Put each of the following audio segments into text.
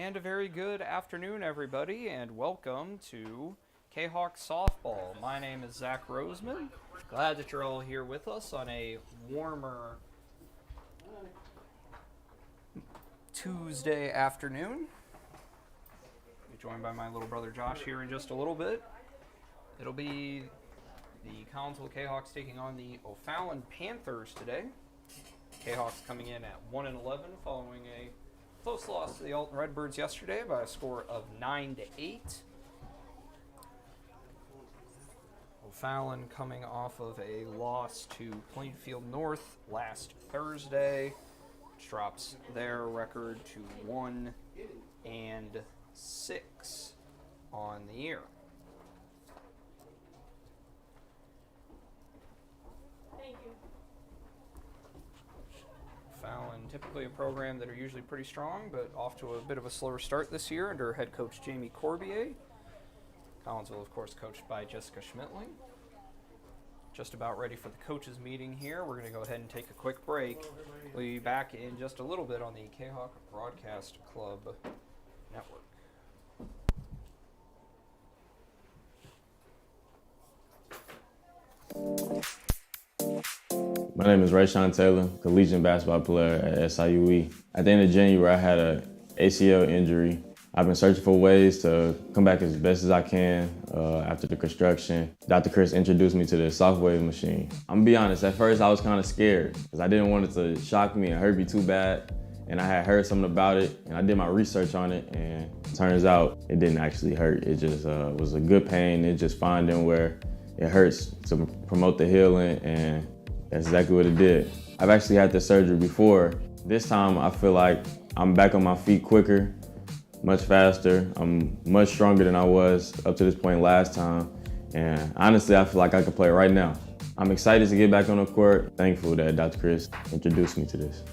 And a very good afternoon, everybody, and welcome to Kahok Softball. My name is Zach Roseman. Glad that you're all here with us on a warmer Tuesday afternoon. I'll be joined by my little brother Josh here in just a little bit. It'll be the Collinsville Kahawks taking on the O'Fallon Panthers today. Kahawks coming in at 1-11 following a close loss to the Alton Redbirds yesterday by a score of 9-8. O'Fallon coming off of a loss to Plainfield North last Thursday, which drops their record to 1-6 on the year. O'Fallon, typically a program that are usually pretty strong, but off to a bit of a slower start this year under head coach Jamie Corbier. Collinsville, of course, coached by Jessica Schmittling. Just about ready for the coaches meeting here. We're going to go ahead and take a quick break. We'll be back in just a little bit on the Kahok Broadcast Club Network. My name is Rayshawn Taylor, collegiate basketball player at SIUE. At the end of January, I had an ACL injury. I've been searching for ways to come back as best as I can after the construction. Dr. Chris introduced me to the Softwave machine. I'm gonna be honest, at first I was kind of scared because I didn't want it to shock me and hurt me too bad. And I had heard something about it and I did my research on it, and it turns out it didn't actually hurt. It just was a good pain. It just finding where it hurts to promote the healing, and that's exactly what it did. I've actually had this surgery before. This time I feel like I'm back on my feet quicker, much faster. I'm much stronger than I was up to this point last time. And honestly, I feel like I could play right now. I'm excited to get back on the court. Thankful that Dr. Chris introduced me to this.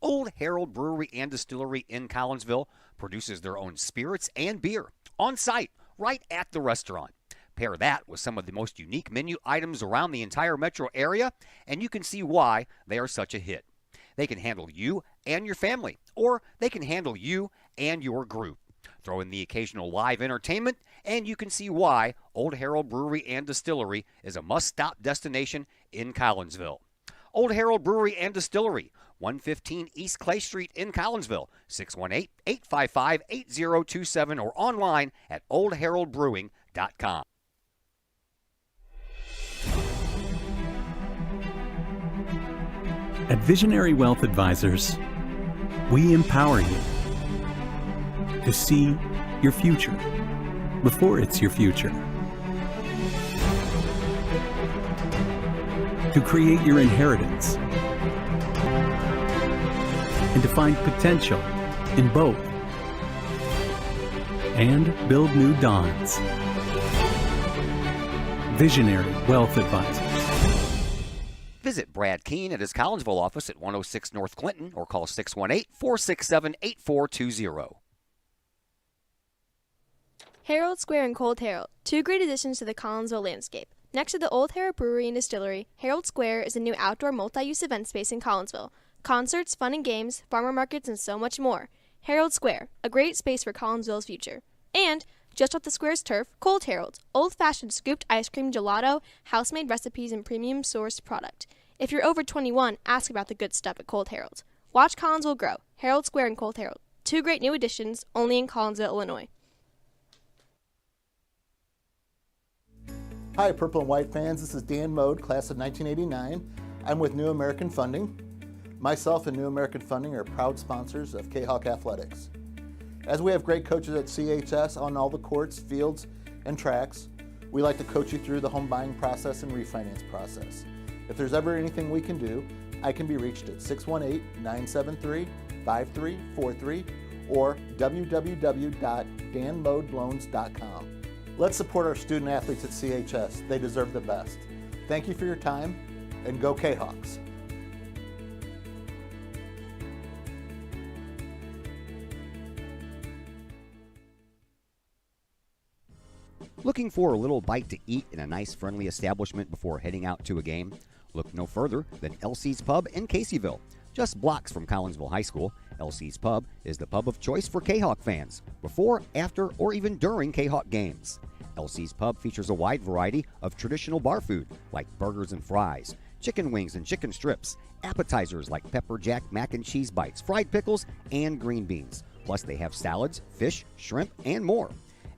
Old Herald Brewery and Distillery in Collinsville produces their own spirits and beer on site, right at the restaurant. Pair that with some of the most unique menu items around the entire metro area, and you can see why they are such a hit. They can handle you and your family, or they can handle you and your group. Throw in the occasional live entertainment, and you can see why Old Herald Brewery and Distillery is a must-stop destination in Collinsville. Old Herald Brewery and Distillery, 115 East Clay Street in Collinsville, 618-855-8027, or online at oldheraldbrewing.com. At Visionary Wealth Advisors, we empower you to see your future before it's your future, to create your inheritance, and to find potential in both, and build new dawns. Visionary Wealth Advisors. Visit Brad Keene at his Collinsville office at 106 North Clinton or call 618-467-8420. Herald Square and Cold Herald, two great additions to the Collinsville landscape. Next to the Old Herald Brewery and Distillery, Herald Square is a new outdoor multi-use event space in Collinsville. Concerts, fun and games, farmer markets, and so much more. Herald Square, a great space for Collinsville's future. And just off the square's turf, Cold Herald, old-fashioned scooped ice cream gelato, house-made recipes, and premium sourced product. If you're over 21, ask about the good stuff at Cold Herald. Watch Collinsville grow. Herald Square and Cold Herald, two great new additions, only in Collinsville, Illinois. Hi, Purple and White fans. This is Dan Mode, class of 1989. I'm with New American Funding. Myself and New American Funding are proud sponsors of Kahok Athletics. As we have great coaches at CHS on all the courts, fields, and tracks, we like to coach you through the home buying process and refinance process. If there's ever anything we can do, I can be reached at 618-973-5343 or www.danmodeloans.com. Let's support our student athletes at CHS. They deserve the best. Thank you for your time, and go Kahawks. Looking for a little bite to eat in a nice, friendly establishment before heading out to a game? Look no further than LC's Pub in Caseyville. Just blocks from Collinsville High School, LC's Pub is the pub of choice for Kahok fans, before, after, or even during Kahok games. LC's Pub features a wide variety of traditional bar food like burgers and fries, chicken wings and chicken strips, appetizers like pepper jack mac and cheese bites, fried pickles, and green beans. Plus they have salads, fish, shrimp, and more.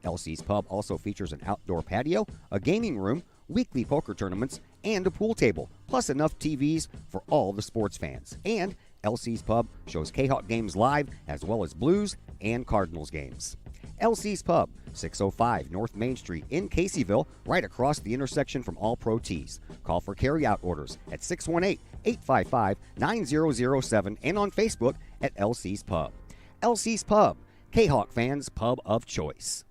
LC's Pub also features an outdoor patio, a gaming room, weekly poker tournaments, and a pool table, plus enough TVs for all the sports fans. And LC's Pub shows Kahok games live as well as Blues and Cardinals games. LC's Pub, 605 North Main Street in Caseyville, right across the intersection from All Pro Tees. Call for carryout orders at 618-855-9007 and on Facebook at LC's Pub. LC's Pub, Kahok fans' pub of choice.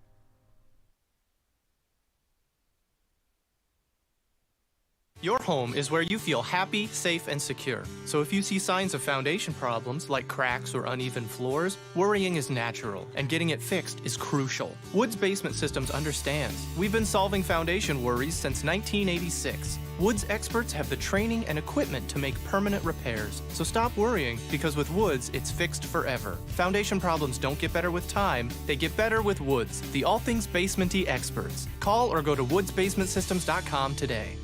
Your home is where you feel happy, safe, and secure. So if you see signs of foundation problems like cracks or uneven floors, worrying is natural, and getting it fixed is crucial. Woods Basement Systems understands. We've been solving foundation worries since 1986. Woods experts have the training and equipment to make permanent repairs. So stop worrying, because with Woods, it's fixed forever. Foundation problems don't get better with time, they get better with Woods, the all things basement-y experts. Call or go to woodsbasementsystems.com today.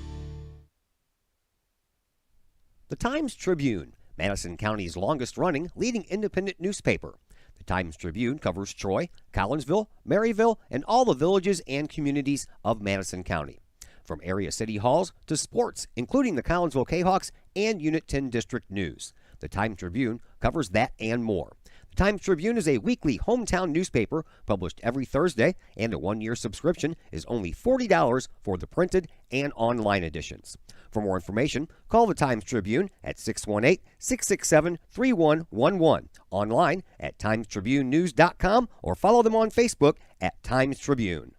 The Times-Tribune, Madison County's longest-running leading independent newspaper. The Times-Tribune covers Troy, Collinsville, Maryville, and all the villages and communities of Madison County. From area city halls to sports, including the Collinsville Kahawks and Unit 10 District News. The Times-Tribune covers that and more. The Times-Tribune is a weekly hometown newspaper published every Thursday, and a one-year subscription is only $40 for the printed and online editions. For more information, call the Times-Tribune at 618-667-3111, online at timestribunenews.com, or follow them on Facebook at Times-Tribune.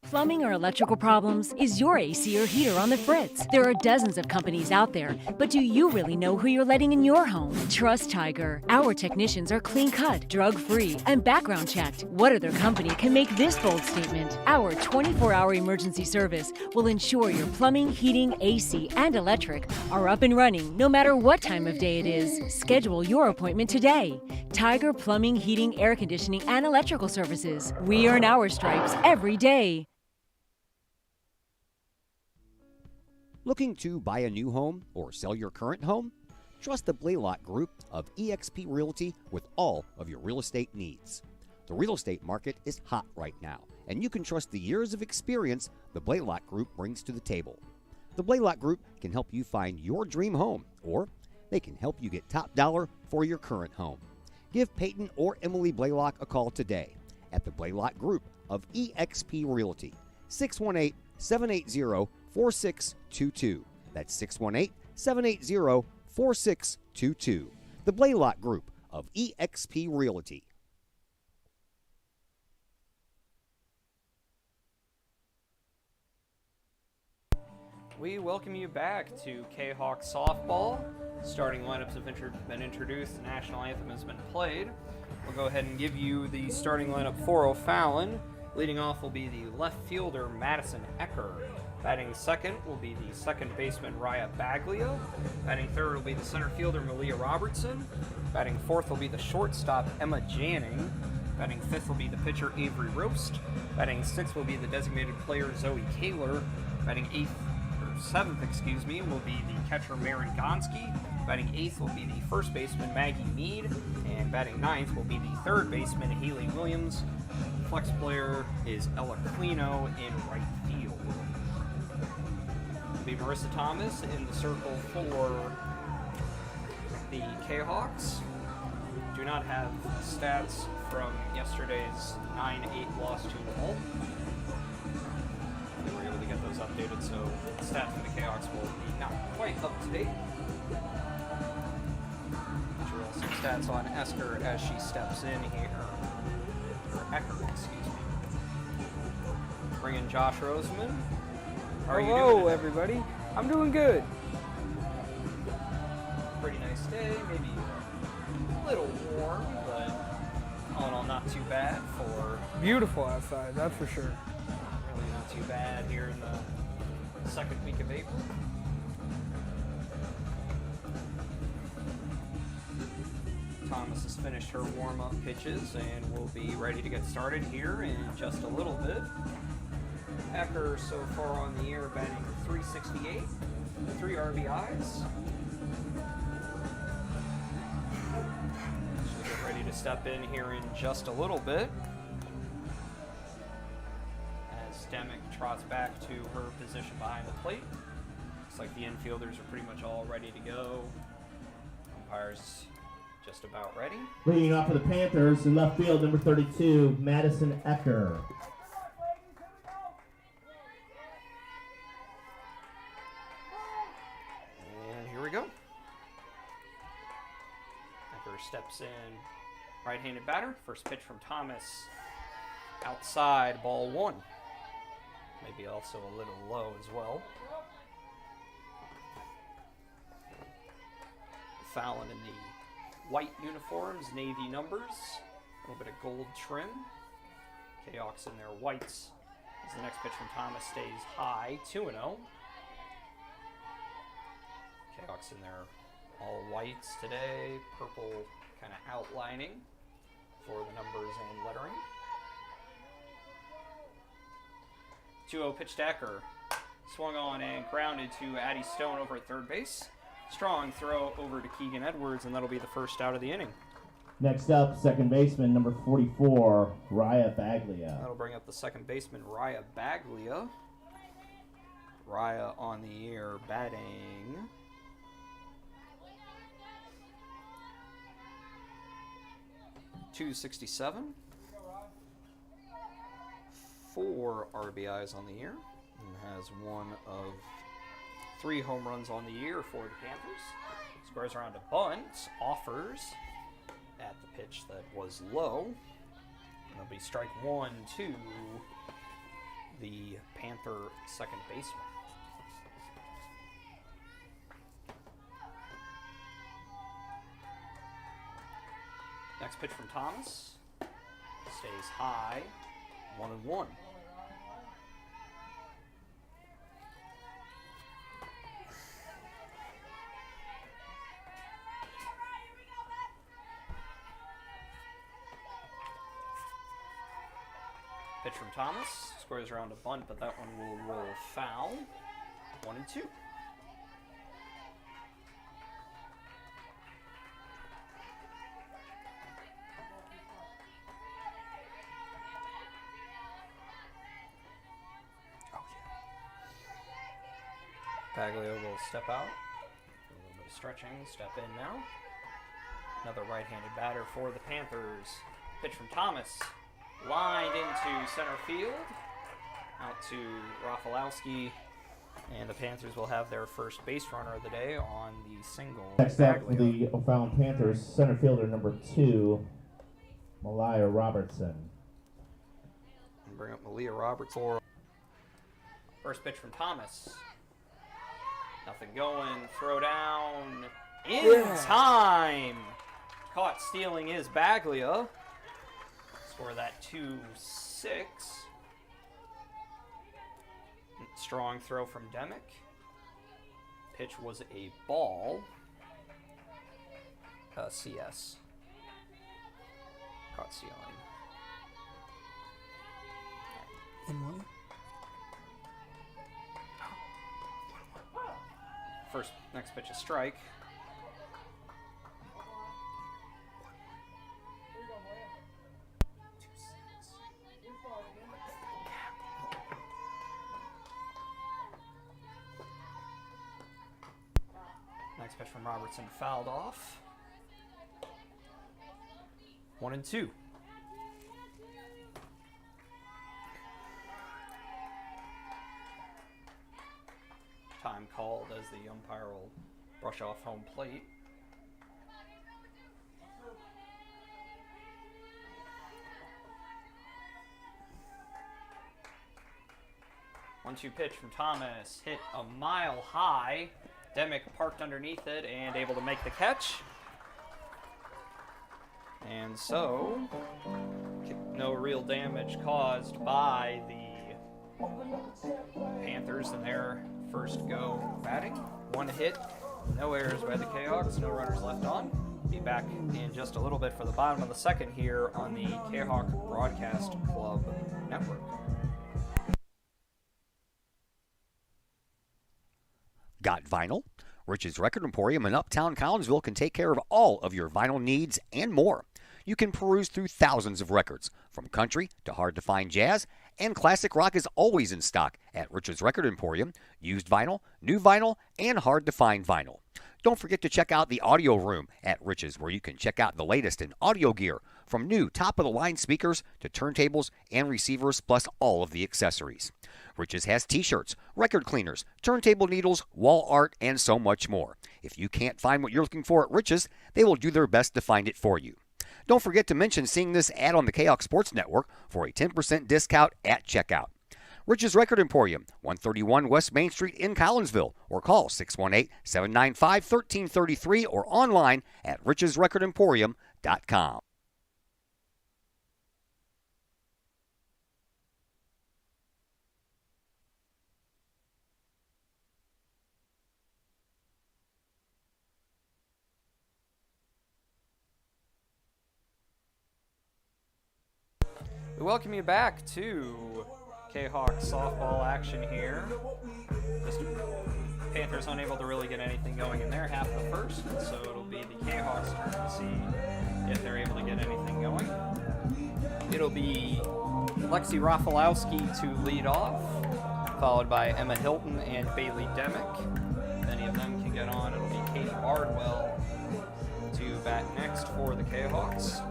Plumbing or electrical problems? Is your AC or heater on the fritz? There are dozens of companies out there, but do you really know who you're letting in your home? Trust Tiger. Our technicians are clean-cut, drug-free, and background-checked. What other company can make this bold statement? Our 24-hour emergency service will ensure your plumbing, heating, AC, and electric are up and running no matter what time of day it is. Schedule your appointment today. Tiger Plumbing, Heating, Air Conditioning, and Electrical Services. We earn our stripes every day. Looking to buy a new home or sell your current home? Trust the Blaylock Group of eXp Realty with all of your real estate needs. The real estate market is hot right now, and you can trust the years of experience the Blaylock Group brings to the table. The Blaylock Group can help you find your dream home, or they can help you get top dollar for your current home. Give Peyton or Emily Blaylock a call today at the Blaylock Group of eXp Realty, 618-780-4622. That's 618-780-4622. The Blaylock Group of eXp Realty. We welcome you back to Kahok softball. Starting lineups have been introduced. The national anthem has been played. We'll go ahead and give you the starting lineup for O'Fallon. Leading off will be the left fielder, Madison Ecker. Batting second will be the second baseman, Raya Baglio. Batting third will be the center fielder, Malia Robertson. Batting fourth will be the shortstop, Emma Janning. Batting fifth will be the pitcher, Avery Roast. Batting sixth will be the designated player, Zoe Kaler. Batting seventh, will be the catcher, Maren Gonski. Batting eighth will be the first baseman, Maggie Mead. And batting ninth will be the third baseman, Haley Williams. The flex player is Ella Clino in right field. Will be Marissa Thomas in the circle for the Kahawks. Do not have stats from yesterday's 9-8 loss to Hull. We were able to get those updated, so stats for the Kahawks will be not quite up to date. We'll some stats on Esker as she steps in here. Or Ecker, excuse me. Bring in Josh Roseman. How are you doing? Hello, everybody. I'm doing good. Pretty nice day, maybe a little warm, but all in all not too bad for... Beautiful outside, that's for sure. Really not too bad here in the second week of April. Thomas has finished her warm-up pitches and will be ready to get started here in just a little bit. Ecker so far on the year batting .368, 3 RBIs. She'll get ready to step in here in just a little bit as Demick trots back to her position behind the plate. Looks like the infielders are pretty much all ready to go. Umpires just about ready. Leading off for the Panthers in left field, number 32, Madison Ecker. And here we go. Ecker steps in, right-handed batter. First pitch from Thomas, outside, ball 1. Maybe also a little low as well. Fallon in the white uniforms, navy numbers, a little bit of gold trim. Kahok's in their whites as the next pitch from Thomas stays high, 2-0. Kahok's in their all whites today, purple kind of outlining for the numbers and lettering. 2-0 pitch to Ecker. Swung on and grounded to Addie Stone over at third base. Strong throw over to Keegan Edwards, and that'll be the first out of the inning. Next up, second baseman, number 44, Raya Baglia. That'll bring up the second baseman, Raya Baglia. Raya on the year batting .267. 4 RBIs on the year, and has one of 3 home runs on the year for the Panthers. Squares around a bunt, offers at the pitch that was low. And it'll be strike 1 to the Panther second baseman. Next pitch from Thomas. Stays high, 1-1. Pitch from Thomas, squares around a bunt, but that one will roll foul. 1-2. Baglia will step out. A little bit of stretching, step in now. Another right-handed batter for the Panthers. Pitch from Thomas. Lined into center field, out to Rafalowski, and the Panthers will have their first base runner of the day on the single. Next up for the O'Fallon Panthers, center fielder number 2, Malia Robertson. And bring up Malia Robertson. First pitch from Thomas. Nothing going, throw down, in time! Caught stealing is Baglia. Score that 2-6. Strong throw from Demick. Pitch was a ball. CS. Caught stealing. Next pitch a strike. Next pitch from Robertson fouled off. 1-2. Time called as the umpire will brush off home plate. One-two pitch from Thomas, hit a mile high. Demick parked underneath it and able to make the catch. And so, no real damage caused by the Panthers in their first go batting. 1 hit, no errors by the Kahawks, no runners left on. Be back in just a little bit for the bottom of the second here on the Kahok Broadcast Club Network. Got vinyl? Rich's Record Emporium in Uptown Collinsville can take care of all of your vinyl needs and more. You can peruse through thousands of records, from country to hard-to-find jazz, and classic rock is always in stock at Rich's Record Emporium. Used vinyl, new vinyl, and hard-to-find vinyl. Don't forget to check out the audio room at Rich's, where you can check out the latest in audio gear, from new top-of-the-line speakers to turntables and receivers, plus all of the accessories. Rich's has t-shirts, record cleaners, turntable needles, wall art, and so much more. If you can't find what you're looking for at Rich's, they will do their best to find it for you. Don't forget to mention seeing this ad on the Kahok Sports Network for a 10% discount at checkout. Rich's Record Emporium, 131 West Main Street in Collinsville, or call 618-795-1333 or online at richesrecordemporium.com. We welcome you back to Kahawk softball action here. Just Panthers unable to really get anything going in their half of the first, so it'll be the Kahawks' turn to see if they're able to get anything going. It'll be Lexi Rafalowski to lead off, followed by Emma Hilton and Bailey Demick. If any of them can get on, it'll be Katie Bardwell to bat next for the Kahawks.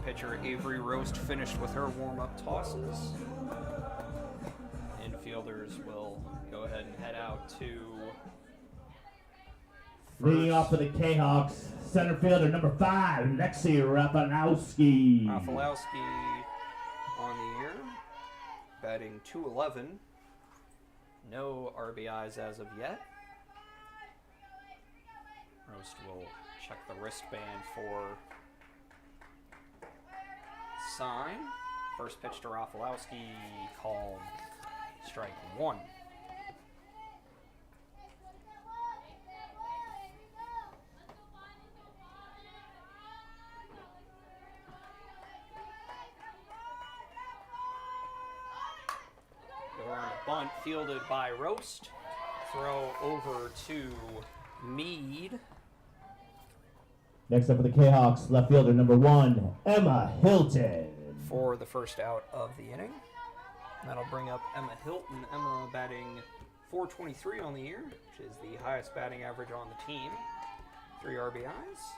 Pitcher Avery Roast finished with her warm-up tosses. Infielders will go ahead and head out to leading off for the Kahawks, center fielder number 5, Lexi Rafalowski. Rafalowski on the year, batting .211. No RBIs as of yet. Roast will check the wristband for sign. First pitch to Rafalowski, called strike 1. Go around a bunt, fielded by Roast. Throw over to Mead. Next up for the Kahawks, left fielder number 1, Emma Hilton. For the first out of the inning. That'll bring up Emma Hilton. Emma batting .423 on the year, which is the highest batting average on the team. 3 RBIs.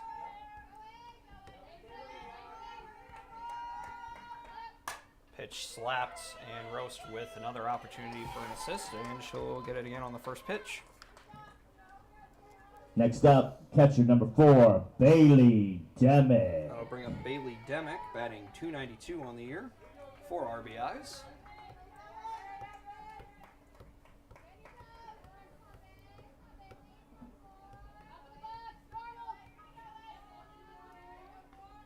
Pitch slapped, and Roast with another opportunity for an assist, and she'll get it again on the first pitch. Next up, catcher number 4, Bailey Demick. That'll bring up Bailey Demick, batting .292 on the year, 4 RBIs.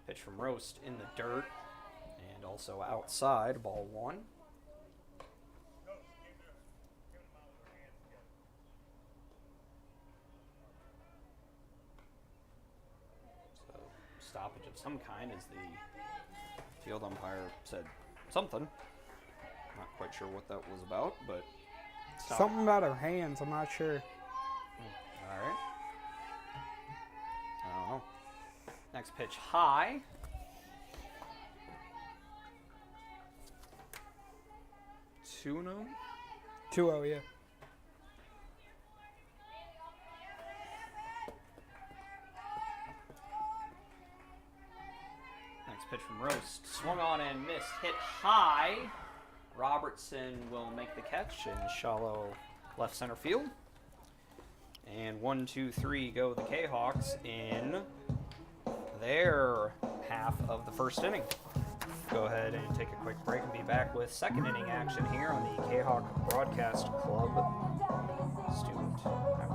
Pitch from Roast in the dirt, and also outside, ball 1. Stoppage of some kind, as the field umpire said something. Not quite sure what that was about, but something about her hands. I'm not sure. All right. I don't know. Next pitch, high. Tuno. 2-0, yeah. Pitch from Roast. Swung on and missed. Hit high. Robertson will make the catch in shallow left center field. And 1, 2, 3 go the Kahawks in their half of the first inning. Go ahead and take a quick break and be back with second inning action here on the Kahok Broadcast Club Student Network.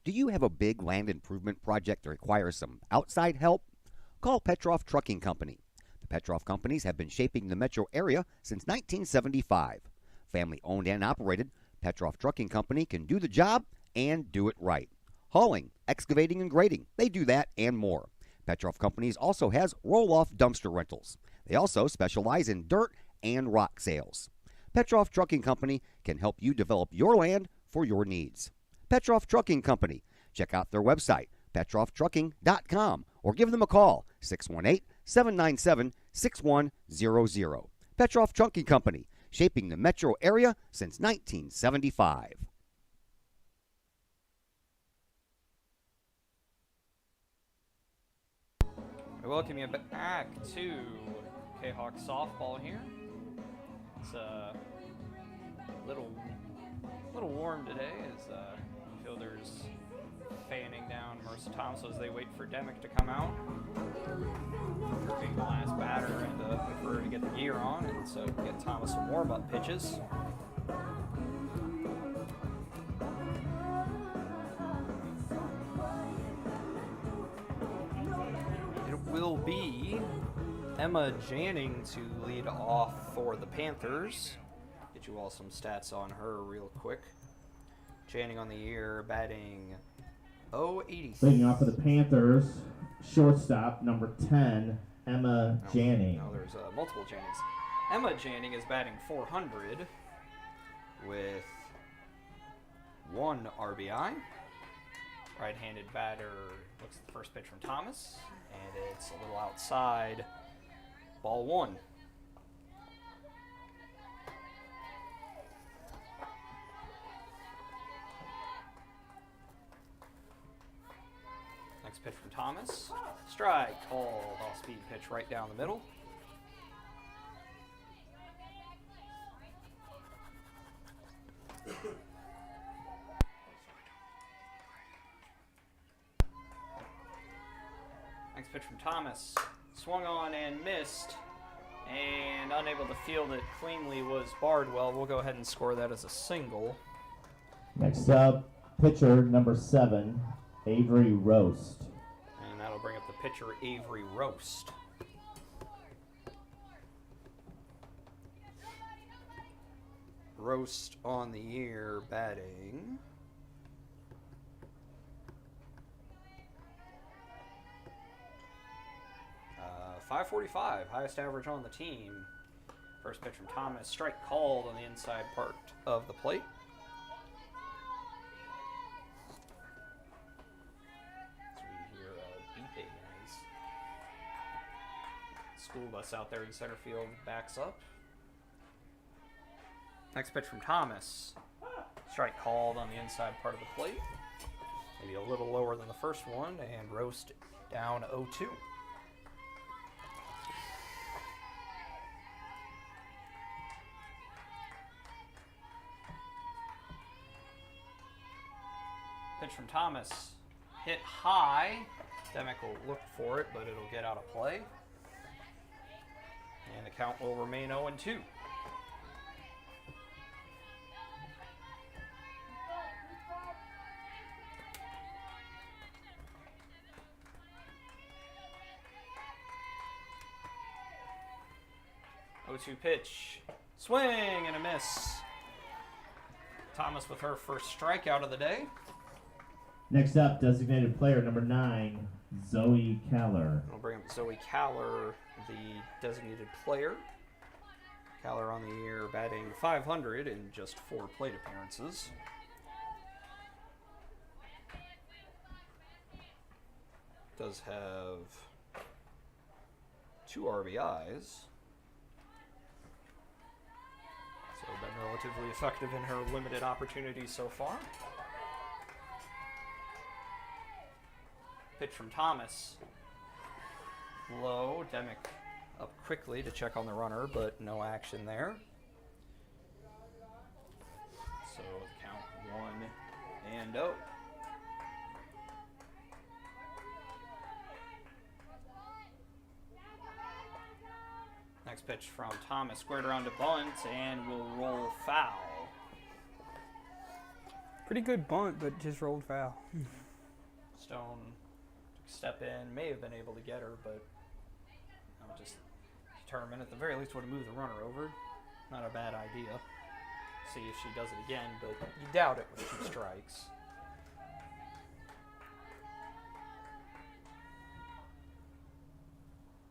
Do you have a big land improvement project that requires some outside help? call Petroff Trucking Company. The Petroff Companies have been shaping the metro area since 1975. Family owned and operated, Petroff Trucking Company can do the job and do it right. Hauling, excavating, and grading, they do that and more. Petroff Companies also has roll-off dumpster rentals. They also specialize in dirt and rock sales. Petroff Trucking Company can help you develop your land for your needs. Petroff Trucking Company. Check out their website, petrofftrucking.com, or give them a call, 618-797-6100. Petroff Trucking Company, shaping the metro area since 1975. I welcome you back to Kahok softball here. It's a little warm today as fielders fanning down Marissa Thomas as they wait for Demick to come out. Her being the last batter and for her to get the gear on, and so get Thomas some warm-up pitches. It will be Emma Janning to lead off for the Panthers. Get you all some stats on her real quick. Janning on the year batting .083. Leading off for the Panthers, shortstop number 10, Emma Janning. No, there's multiple Jannings. Emma Janning is batting .400 with 1 RBI. Right-handed batter looks at the first pitch from Thomas, and it's a little outside. Ball 1. Next pitch from Thomas. Strike called. Off-speed pitch right down the middle. Next pitch from Thomas. Swung on and missed. And unable to field it cleanly was Bardwell. We'll go ahead and score that as a single. Next up, pitcher number 7, Avery Roast. And that'll bring up the pitcher, Avery Roast. Roast on the year batting .545, highest average on the team. First pitch from Thomas, strike called on the inside part of the plate. So we hear beeping as school bus out there in center field backs up. Next pitch from Thomas, strike called on the inside part of the plate. Maybe a little lower than the first one, and Roast down 0-2. Pitch from Thomas, hit high. Demick will look for it, but it'll get out of play. And the count will remain 0-2. .02 pitch, swing and a miss. Thomas with her first strikeout of the day. Next up, designated player number 9, Zoe Keller. We'll bring up Zoe Keller, the designated player. Keller on the year batting .500 in just 4 plate appearances. Does have 2 RBIs. So been relatively effective in her limited opportunities so far. Pitch from Thomas. Low. Demick up quickly to check on the runner, but no action there. So the count 1-0. Next pitch from Thomas, squared around to bunt, and will roll foul. Pretty good bunt, but just rolled foul. Stone took a step in, may have been able to get her, but I'll just determine at the very least what to move the runner over. Not a bad idea. See if she does it again, but you doubt it with 2 strikes.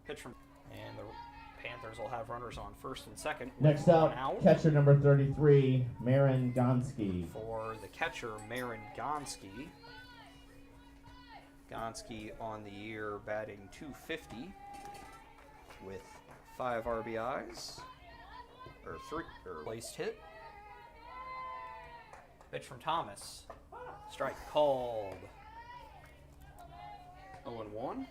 Pitch from, and the Panthers will have runners on first and second. Next One up, out. catcher number 33, Marin Gonski. For the catcher, Marin Gonski. Gonski on the year batting .250 with 5 RBIs, or 3, or placed hit. Pitch from Thomas. Strike called. 0-1.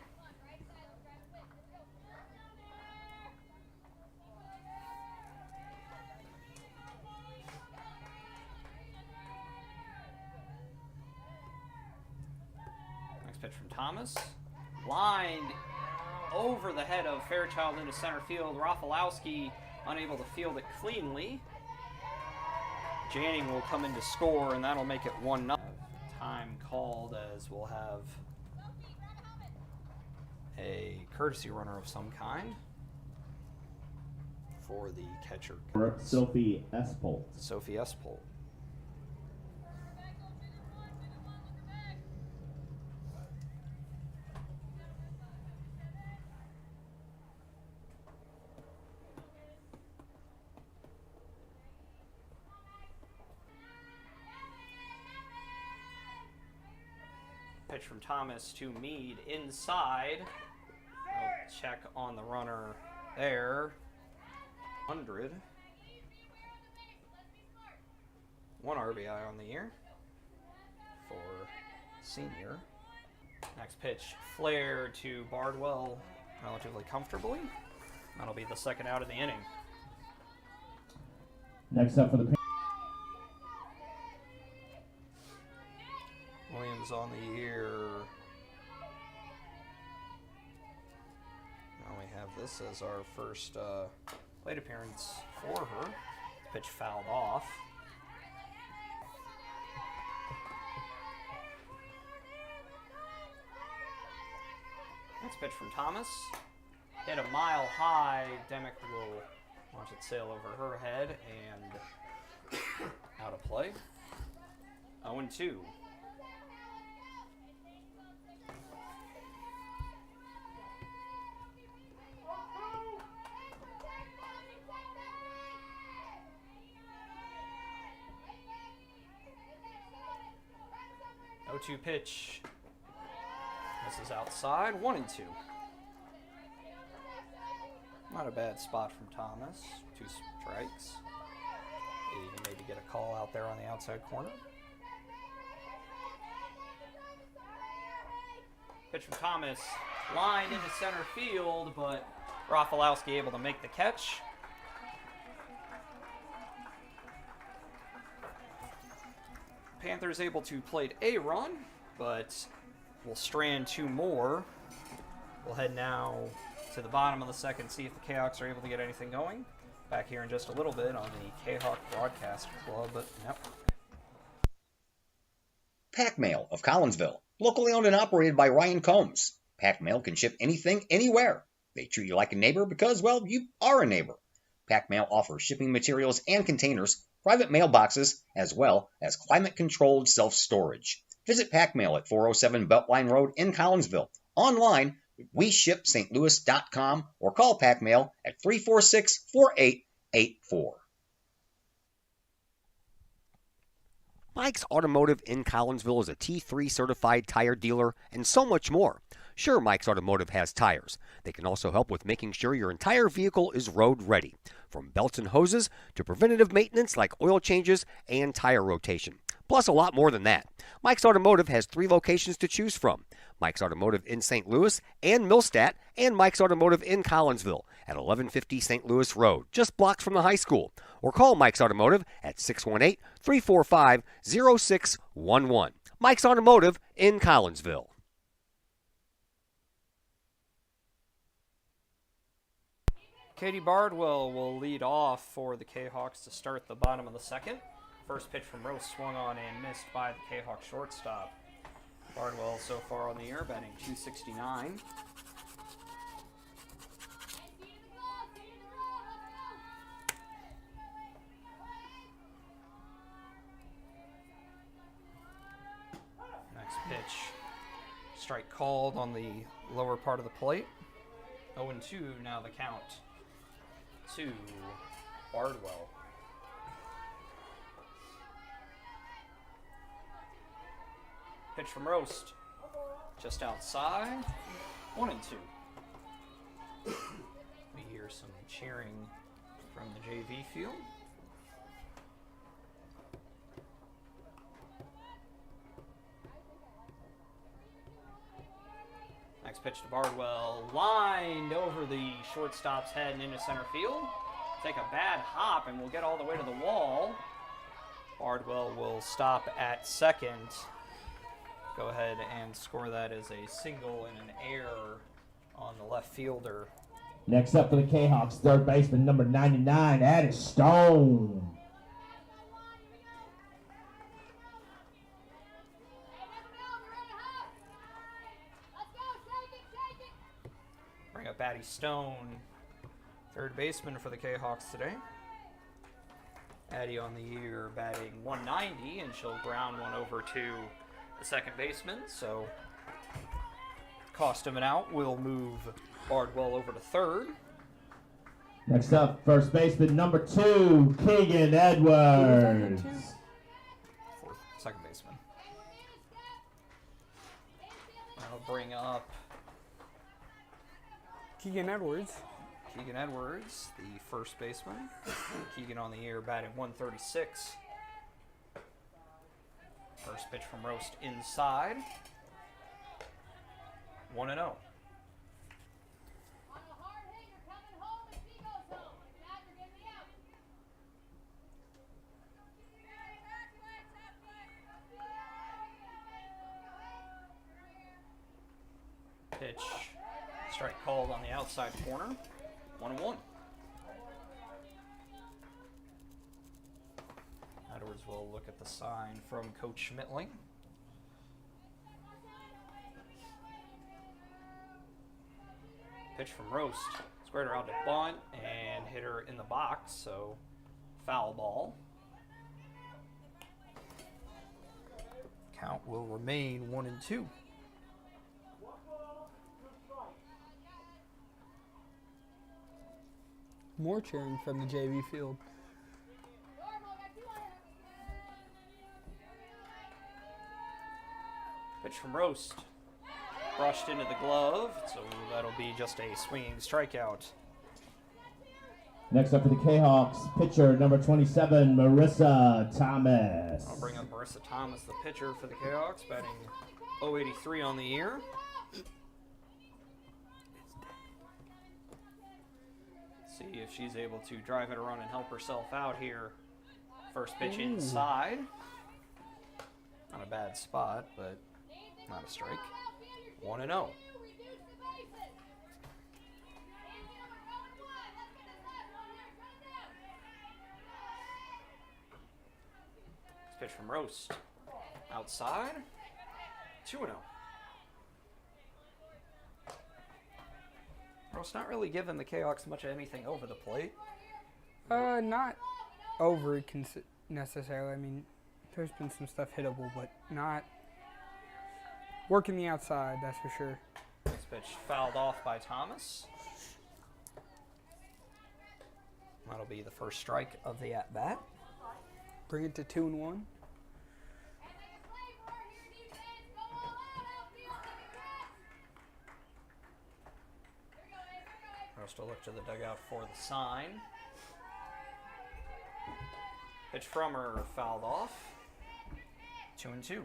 Next pitch from Thomas. Lined over the head of Fairchild into center field. Rafalowski unable to field it cleanly. Janning will come in to score, and that'll make it 1-0. Time called, as we'll have a courtesy runner of some kind for the catcher. Sophie Espol. Sophie Espol. Pitch from Thomas to Meade inside. I'll check on the runner there. 100. 1 RBI on the year for senior. Next pitch, flare to Bardwell relatively comfortably. That'll be the second out of the inning. Next up for the Williams on the year. Now we have this as our first plate appearance for her. Pitch fouled off. Next pitch from Thomas. Hit a mile high. Demick will watch it sail over her head and out of play. 0-2. O2 pitch. This is outside. 1-2. Not a bad spot from Thomas. 2 strikes. You can maybe get a call out there on the outside corner. Pitch from Thomas. Lined into center field, but Rafalowski able to make the catch. Panthers able to plate a run, but we'll strand 2 more. We'll head now to the bottom of the second, see if the Kahoks are able to get anything going. Back here in just a little bit on the Kahok Broadcast Club, but yep. Pack Mail of Collinsville, locally owned and operated by Ryan Combs. Pack Mail can ship anything, anywhere. They treat you like a neighbor because, well, you are a neighbor. Pack Mail offers shipping materials and containers, private mailboxes, as well as climate-controlled self-storage. Visit Pack Mail at 407 Beltline Road in Collinsville. Online, WeShipStLouis.com or call Pack Mail at 346-4884. Mike's Automotive in Collinsville is a T3 certified tire dealer and so much more. Sure, Mike's Automotive has tires. They can also help with making sure your entire vehicle is road ready, from belts and hoses to preventative maintenance like oil changes and tire rotation. Plus a lot more than that. Mike's Automotive has 3 locations to choose from. Mike's Automotive in St. Louis and Millstadt, and Mike's Automotive in Collinsville at 1150 St. Louis Road, just blocks from the high school. Or call Mike's Automotive at 618-345-0611. Mike's Automotive in Collinsville. Katie Bardwell will lead off for the Kahawks to start the bottom of the second. First pitch from Rose swung on and missed by the Kahawk shortstop. Bardwell so far on the year batting .269. Strike called on the lower part of the plate. 0-2 now the count to Bardwell. Pitch from Roast. Just outside. 1-2. We hear some cheering from the JV field. Next pitch to Bardwell, lined over the shortstop's head and into center field. Take a bad hop and we'll get all the way to the wall. Bardwell will stop at second. Go ahead and score that as a single and an error on the left fielder. Next up for the Kahawks, third baseman number 99, Addis Stone. Bring up Addie Stone, third baseman for the Kahawks today. Addie on the year batting 190, and she'll ground one over to the second baseman. So, cost him an out. We'll move Bardwell over to third. Next up, first baseman number 2, Keegan Edwards. Second baseman. I'll bring up Keegan Edwards. Keegan Edwards, the first baseman. Keegan on the year batting 136. First pitch from Roast inside. 1-0. Pitch. Strike called on the outside corner. 1-1. Edwards will look at the sign from Coach Schmittling. Pitch from Roast. Squared her out to bunt and hit her in the box, so foul ball. Count will remain 1-2. More cheering from the JV field. Pitch from Roast. Brushed into the glove, so that'll be just a swinging strikeout. Next up for the Kahawks, pitcher number 27, Marissa Thomas. I'll bring up Marissa Thomas, the pitcher for the Kahawks, batting 083 on the year. See if she's able to drive it around and help herself out here. First pitch inside. Not a bad spot, but not a strike. 1-0. Pitch from Roast. Outside. 2-0. Roast not really giving the Kahawks much of anything over the plate. Not over necessarily. I mean, there's been some stuff hittable, but not working the outside, that's for sure. This pitch fouled off by Thomas. That'll be the first strike of the at-bat. Bring it to 2-1. Roast will look to the dugout for the sign. Pitch from her fouled off. 2-2.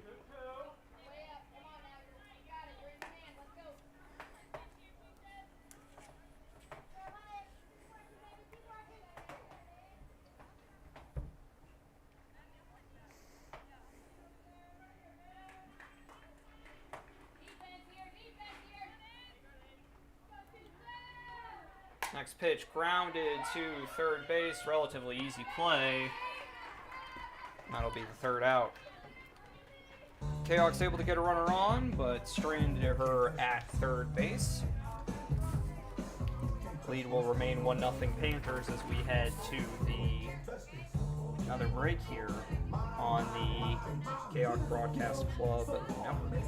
Next pitch grounded to third base. Relatively easy play. That'll be the third out. Kahawks able to get a runner on, but stranded her at third base. Lead will remain 1-0 Panthers as we head to another break here on the Kahok Broadcast Club Network.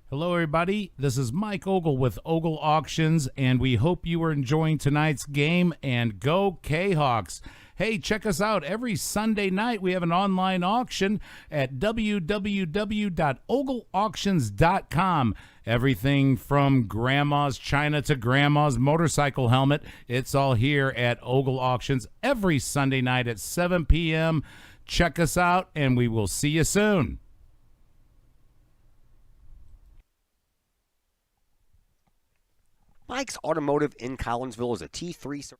Hello, everybody. This is Mike Ogle with Ogle Auctions, and we hope you are enjoying tonight's game. And go Kahawks! Hey, check us out. Every Sunday night, we have an online auction at www.ogleauctions.com. Everything from grandma's china to grandma's motorcycle helmet. It's all here at Ogle Auctions every Sunday night at 7 p.m. Check us out, and we will see you soon. Mike's Automotive in Collinsville is a T3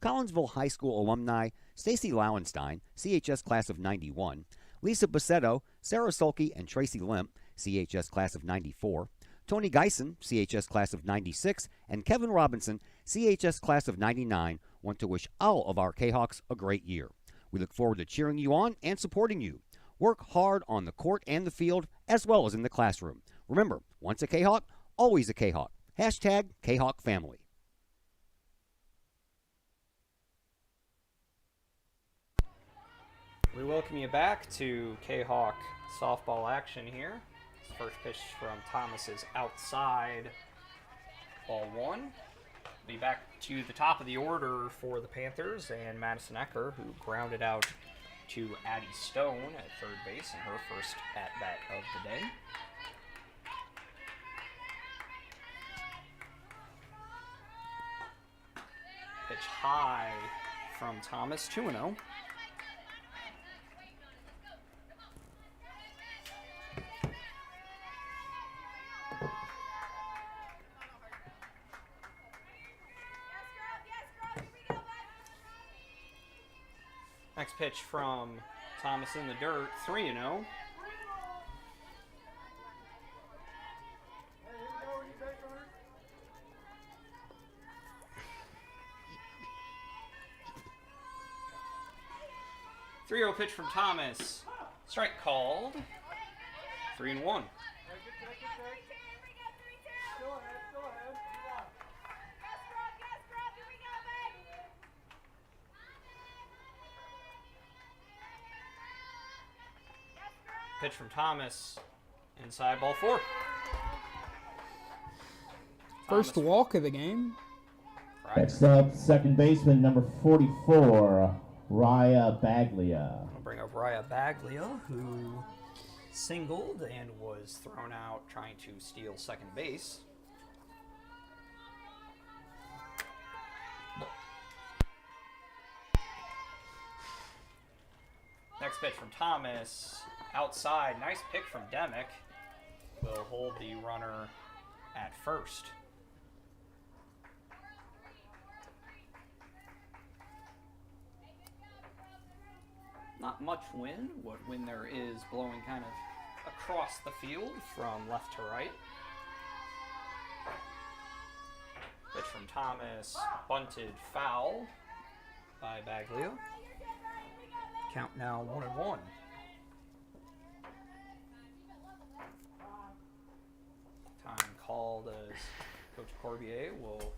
Collinsville High School alumni Stacy Lauenstein, CHS class of 91, Lisa Bassetto, Sarah Sulke, and Tracy Limp, CHS class of 94, Tony Geisen, CHS class of 96, and Kevin Robinson, CHS class of 99, want to wish all of our Kahawks a great year. We look forward to cheering you on and supporting you. Work hard on the court and the field, as well as in the classroom. Remember, once a Kahawk, always a Kahawk. Hashtag Kahawk Family. We welcome you back to Kahawk softball action here. First pitch from Thomas is outside, ball one. Be back to the top of the order for the Panthers and Madison Ecker, who grounded out to Addie Stone at third base in her first at-bat of the day. Pitch high from Thomas, 2-0. Next pitch from Thomas in the dirt, 3-0. Three-0 pitch from Thomas. Strike called. 3-1. Pitch from Thomas. Inside, ball four. First walk of the game. Right. Next up, second baseman number 44, Raya Baglia. I'll bring up Raya Baglia, who singled and was thrown out trying to steal second base. Next pitch from Thomas. Outside, nice pick from Demick. Will hold the runner at first. Not much wind. What wind there is blowing kind of across the field from left to right. Pitch from Thomas, bunted foul by Baglia. Count now 1-1. Time called as Coach Corbier will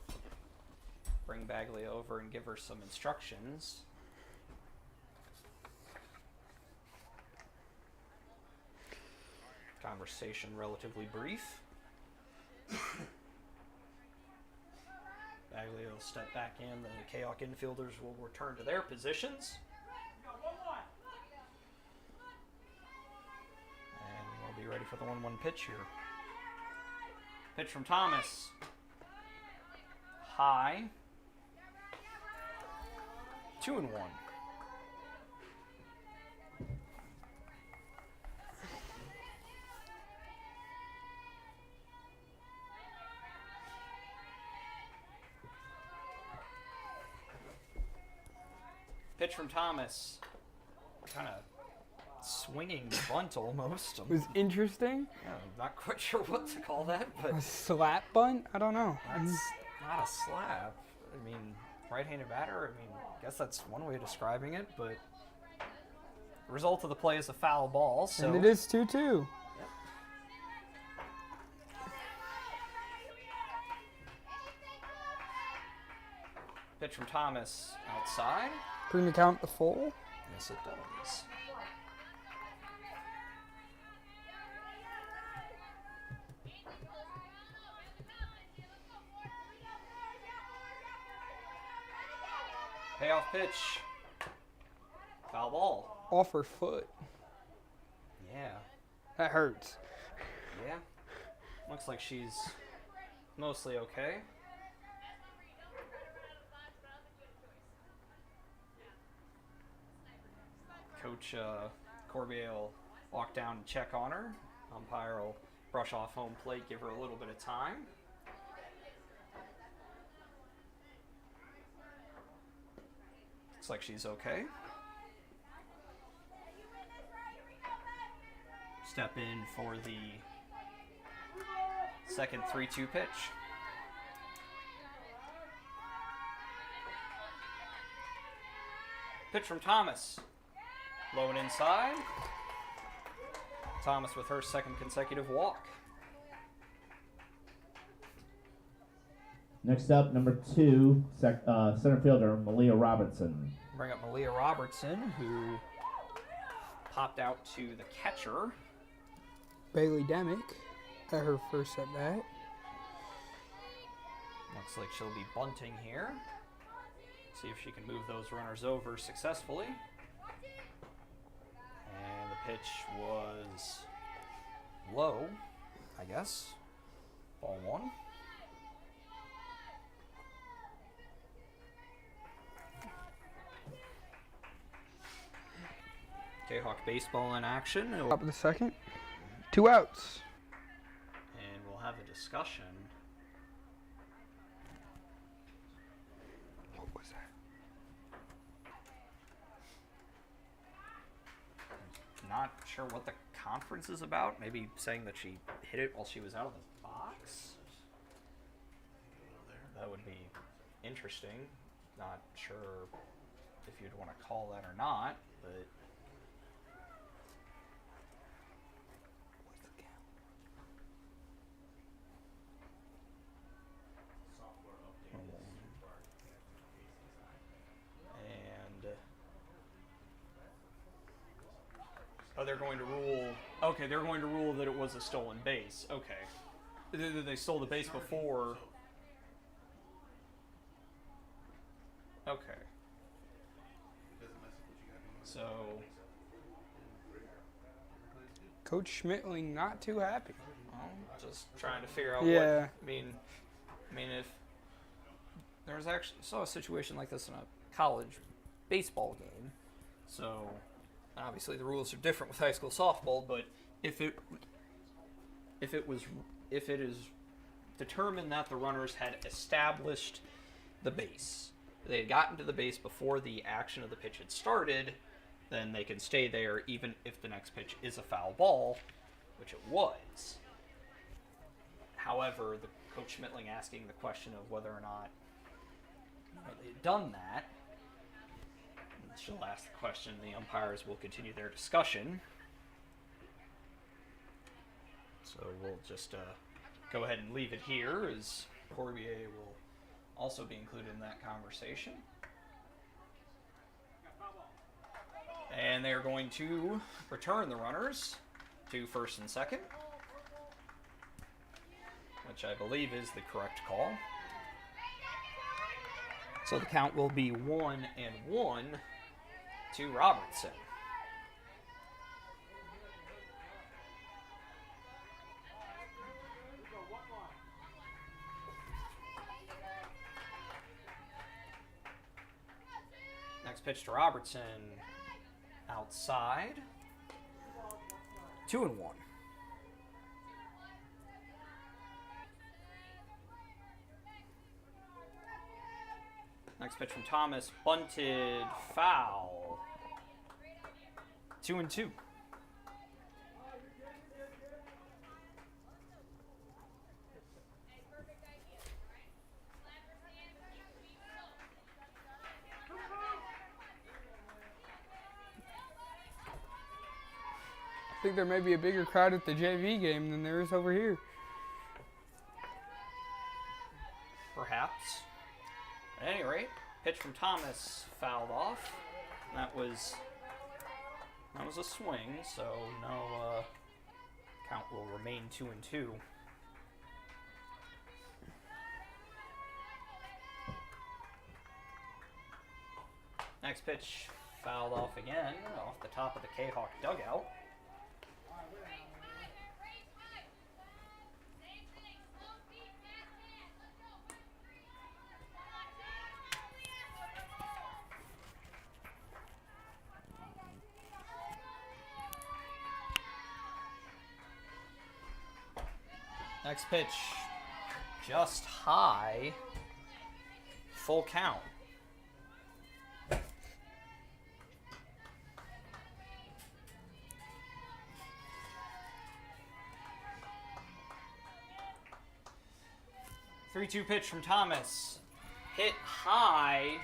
bring Baglia over and give her some instructions. Conversation relatively brief. Baglia will step back in. The Kahawk infielders will return to their positions. And we'll be ready for the 1-1 pitch here. Pitch from Thomas. High. 2-1. Pitch from Thomas. Kind of swinging the bunt almost. It was interesting. Yeah, I'm not quite sure what to call that, but A slap bunt? I don't know. that's not a slap. I mean, right-handed batter, I mean, I guess that's one way of describing it, but the result of the play is a foul ball, so... And it is 2-2. Pitch from Thomas outside. Bring the count to full. Yes, it does. Payoff pitch. Foul ball. Off her foot. Yeah. That hurts. Yeah. Looks like she's mostly okay. Coach Corbier will walk down and check on her. Umpire will brush off home plate, give her a little bit of time. Looks like she's okay. Step in for the second 3-2 pitch. Pitch from Thomas. Low and inside. Thomas with her second consecutive walk. Next up, number 2, center fielder Malia Robertson. Bring up Malia Robertson, who popped out to the catcher. Bailey Demick at her first at bat. Looks like she'll be bunting here. See if she can move those runners over successfully. And the pitch was low, I guess. Ball 1. Kahok baseball in action. Top of the second. 2 outs. And we'll have a discussion. What was that? Not sure what the conference is about. Maybe saying that she hit it while she was out of the box. That would be interesting. Not sure if you'd want to call that or not, but oh, they're going to rule. Okay, they're going to rule that it was a stolen base. Okay, they stole the base before. Okay. So Coach Schmittling not too happy. well, just trying to figure out Yeah. what. I mean, if there's actually saw a situation like this in a college baseball game, so. Obviously, the rules are different with high school softball, but if it is determined that the runners had established the base, they had gotten to the base before the action of the pitch had started, then they can stay there even if the next pitch is a foul ball, which it was. However, the Coach Schmittling asking the question of whether or not they had done that. She'll ask the question, the umpires will continue their discussion. So we'll just go ahead and leave it here, as Corbier will also be included in that conversation. And they're going to return the runners to first and second, which I believe is the correct call. So the count will be 1-1 to Robertson. Next pitch to Robertson, outside. 2-1. Next pitch from Thomas, bunted, foul. 2-2. I think there may be a bigger crowd at the JV game than there is over here. Perhaps. At any rate, pitch from Thomas fouled off. That was a swing, so no count will remain 2-2. Next pitch fouled off again, off the top of the Kahok dugout. Next pitch, just high, full count. Three-two pitch from Thomas, hit high.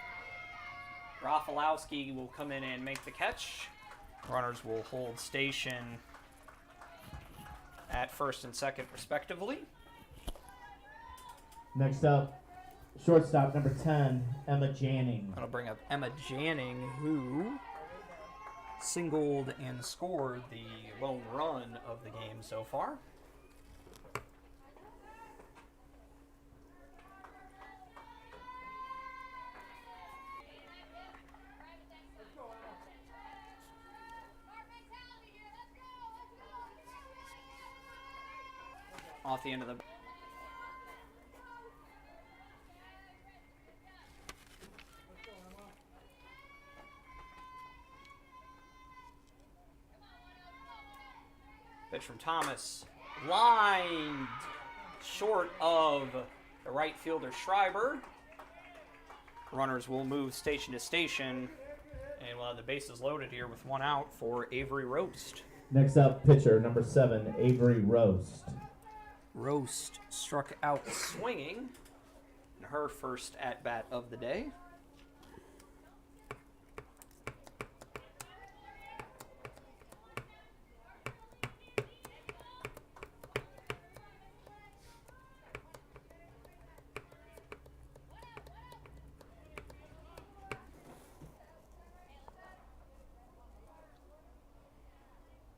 Rafalowski will come in and make the catch. Runners will hold station at first and second, respectively. Next up, shortstop number 10, Emma Janning. That'll bring up Emma Janning, who singled and scored the lone run of the game so far. Off the end of the pitch from Thomas, lined short of the right fielder Schreiber. Runners will move station to station, and we'll have the bases loaded here with one out for Avery Roast. Next up, pitcher number 7, Avery Roast. Roast struck out swinging in her first at-bat of the day.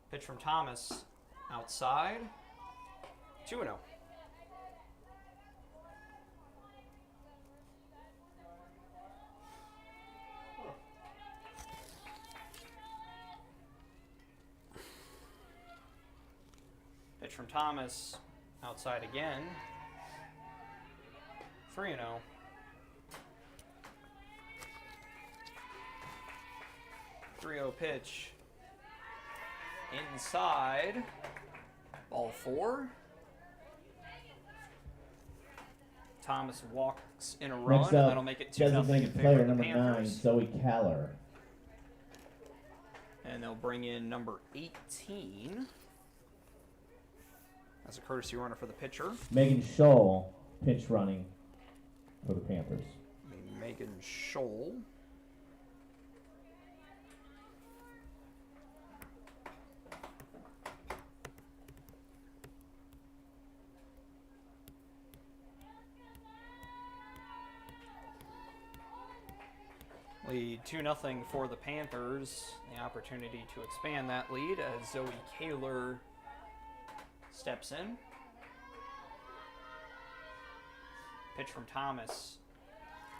Pitch from Thomas, outside, 2-0. Pitch from Thomas, outside again, 3-0. Three-0 pitch. Inside, ball 4. Thomas walks in a run, Next and up, that'll make it 2-0 in designated favor player of the number 9, Panthers. Zoe Kaller. And they'll bring in number 18 as a courtesy runner for the pitcher. Megan Scholl, pinch running for the Panthers. Megan Scholl. Lead 2-0 for the Panthers. The opportunity to expand that lead as Zoe Kaler steps in. Pitch from Thomas.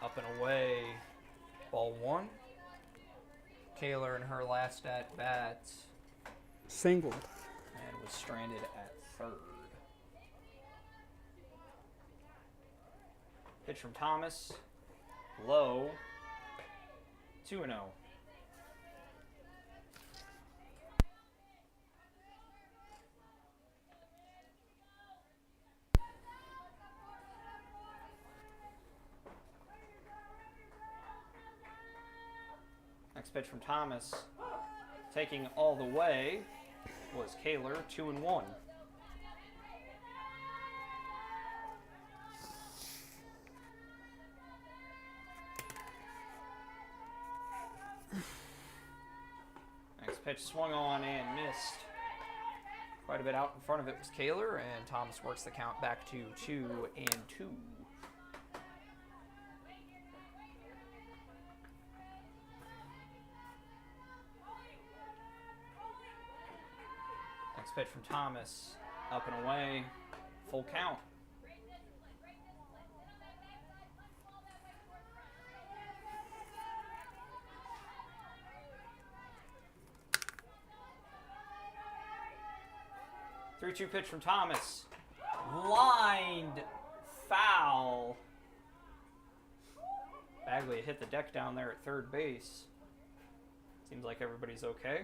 Up and away. Ball 1. Kaler in her last at-bat Singled. and was stranded at third. Pitch from Thomas. Low. 2-0. Next pitch from Thomas. Taking all the way was Kaler, 2-1. Next pitch swung on and missed. Quite a bit out in front of it was Kaler, and Thomas works the count back to 2-2. Next pitch from Thomas, up and away, full count. 3-2 pitch from Thomas. Lined foul. Bagley hit the deck down there at third base. Seems like everybody's okay.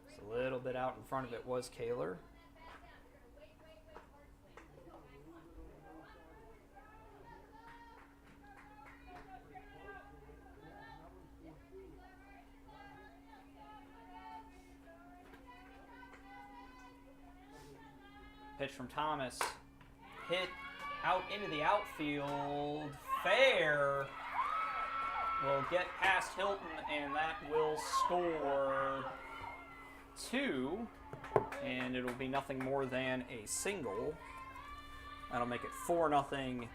Just a little bit out in front of it was Kaler. Pitch from Thomas. Hit out into the outfield. Fair. Will get past Hilton, and that will score 2. And it'll be nothing more than a single. That'll make it 4-0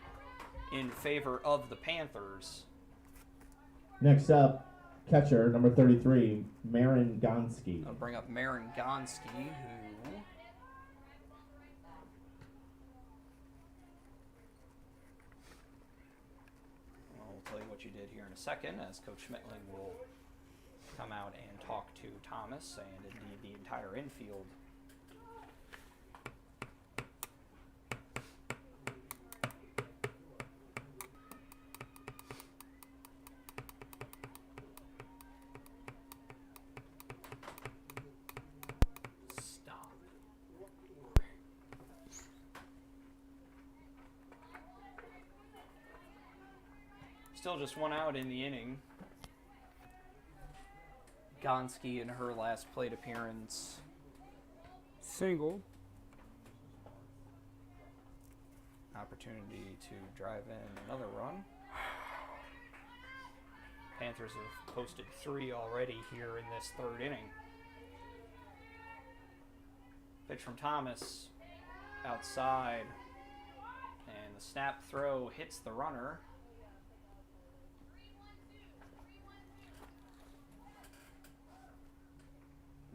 in favor of the Panthers. Next up, catcher number 33, Marin Gonski. I'll bring up Marin Gonski, who I'll tell you what you did here in a second, as Coach Schmittling will come out and talk to Thomas and indeed the entire infield. Still just 1 out in the inning. Gonski in her last plate appearance. Single. Opportunity to drive in another run. Panthers have posted 3 already here in this 3rd inning. Pitch from Thomas. Outside. And the snap throw hits the runner.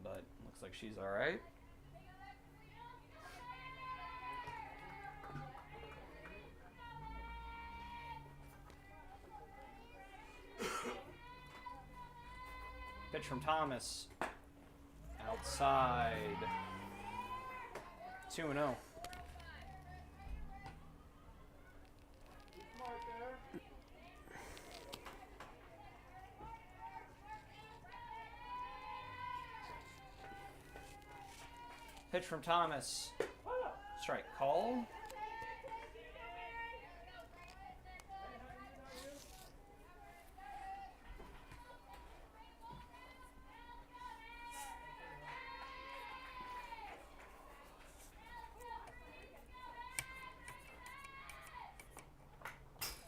But looks like she's all right. Pitch from Thomas. Outside. 2-0. Pitch from Thomas. Strike call.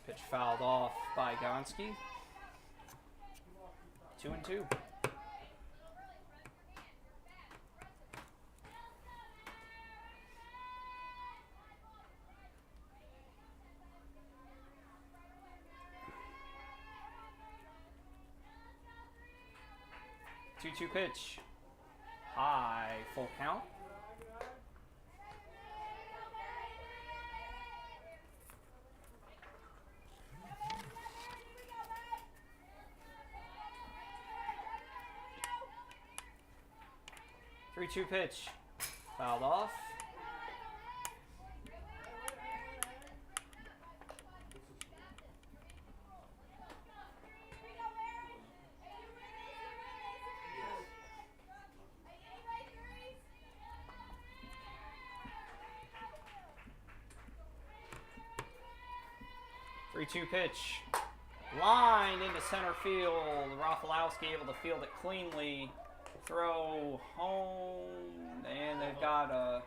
Pitch fouled off by Gonski. 2-2. Two pitch. High, full count. Three-two pitch. Fouled off. Three-two pitch. Line into center field. Rafalowski able to field it cleanly. Throw home. And they've got a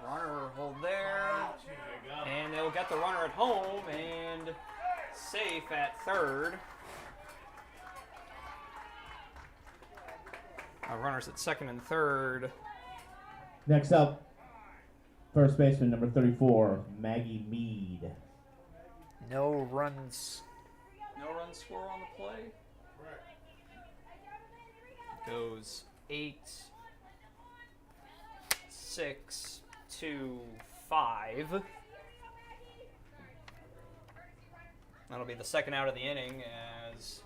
runner hold there. And they'll get the runner at home and safe at third. Runners at second and third. Next up, first baseman number 34, Maggie Mead. No runs. No run score on the play. Correct. Goes 8, 6 to 5. That'll be the second out of the inning, as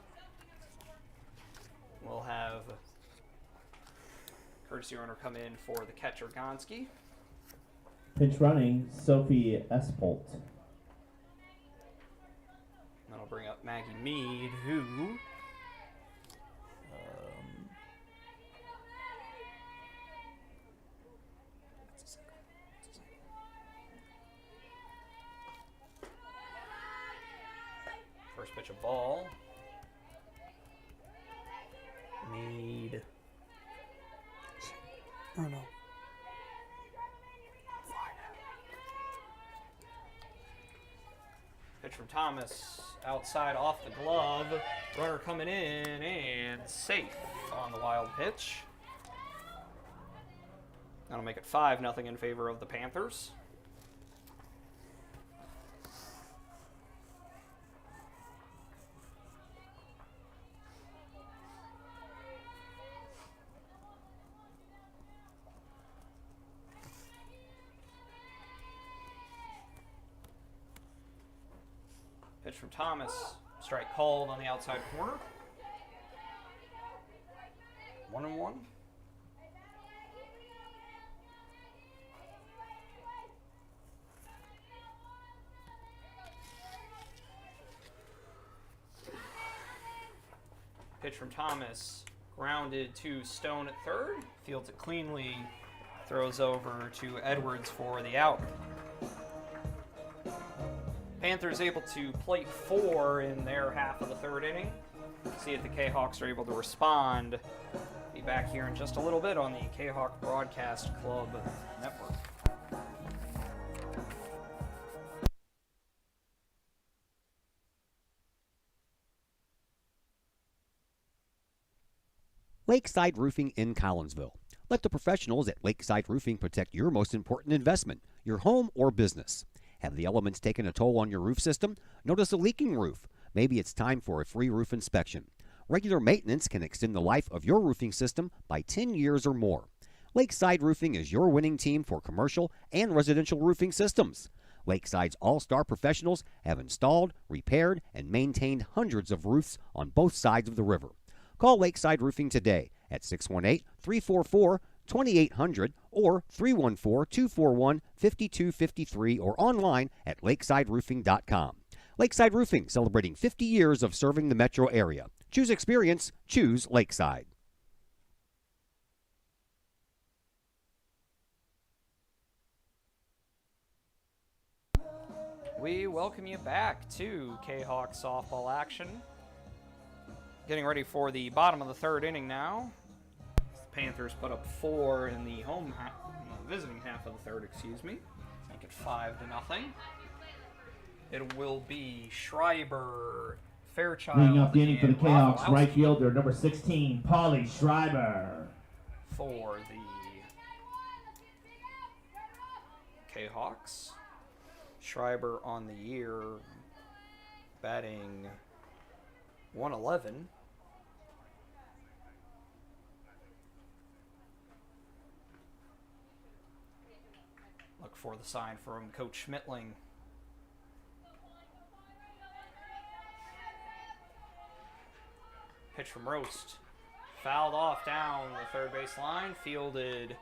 we'll have Courtesy runner come in for the catcher, Gonski. Pitch running, Sophie Espolt. That'll bring up Maggie Mead, who first pitch, a ball. Mead. Oh no. Pitch from Thomas, outside off the glove. Runner coming in and safe on the wild pitch. That'll make it 5-0 in favor of the Panthers. Pitch from Thomas, strike called on the outside corner. 1-1. Pitch from Thomas, grounded to Stone at third, fields it cleanly, throws over to Edwards for the out. Panthers able to plate 4 in their half of the third inning. See if the Kahawks are able to respond. Be back here in just a little bit on the Kahawk Broadcast Club Network. Lakeside Roofing in Collinsville. Let the professionals at Lakeside Roofing protect your most important investment, your home or business. Have the elements taken a toll on your roof system? Notice a leaking roof? Maybe it's time for a free roof inspection. Regular maintenance can extend the life of your roofing system by 10 years or more. Lakeside Roofing is your winning team for commercial and residential roofing systems. Lakeside's all-star professionals have installed, repaired, and maintained hundreds of roofs on both sides of the river. Call Lakeside Roofing today at 618-344-2800 or 314-241-5253 or online at lakesideroofing.com. Lakeside Roofing, celebrating 50 years of serving the metro area. Choose experience, choose Lakeside. We welcome you back to Kahawk softball action. Getting ready for the bottom of the third inning now. Panthers put up 4 in the visiting half of the third, make it 5-0. It will be Schreiber, Fairchild, Leading off the inning for the Kahawks, Rafalowski right fielder, number 16, Pauly Schreiber. for the Kahawks. Schreiber on the year, batting 111. Look for the sign from Coach Schmittling. Pitch from Roast. Fouled off down the third base line. Fielded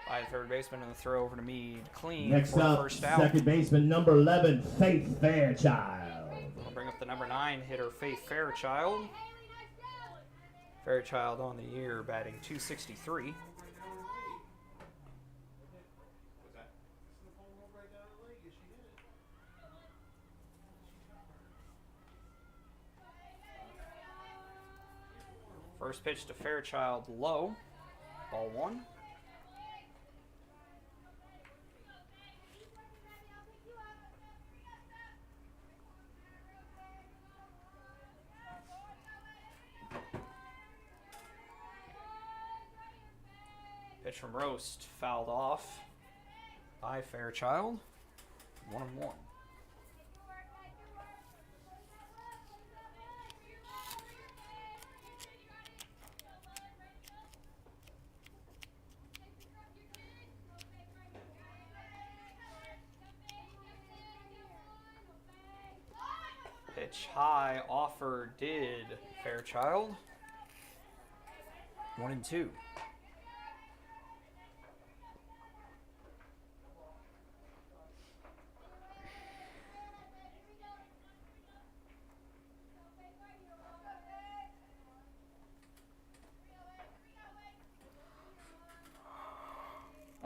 by the third baseman, and the throw over to Mead. Clean Next for the up, first out. second baseman, number 11, Faith Fairchild. I'll bring up the number 9 hitter, Faith Fairchild. Fairchild on the year, batting .263. First pitch to Fairchild, low. Ball 1. Pitch from Roast, fouled off by Fairchild. 1-1. Pitch high, offer did Fairchild. 1-2.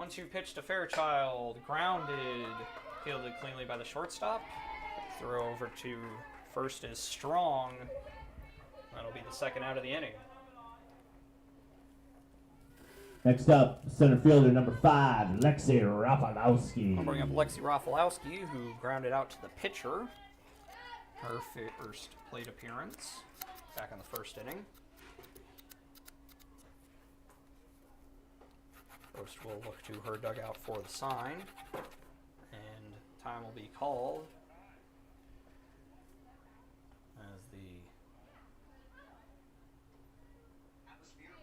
1-2 pitch to Fairchild, grounded, fielded cleanly by the shortstop. Throw over to first is strong. That'll be the second out of the inning. Next up, center fielder number 5, Lexi Rafalowski. I'll bring up Lexi Rafalowski, who grounded out to the pitcher. Her first plate appearance back in the first inning. First, we'll look to her dugout for the sign, and time will be called as the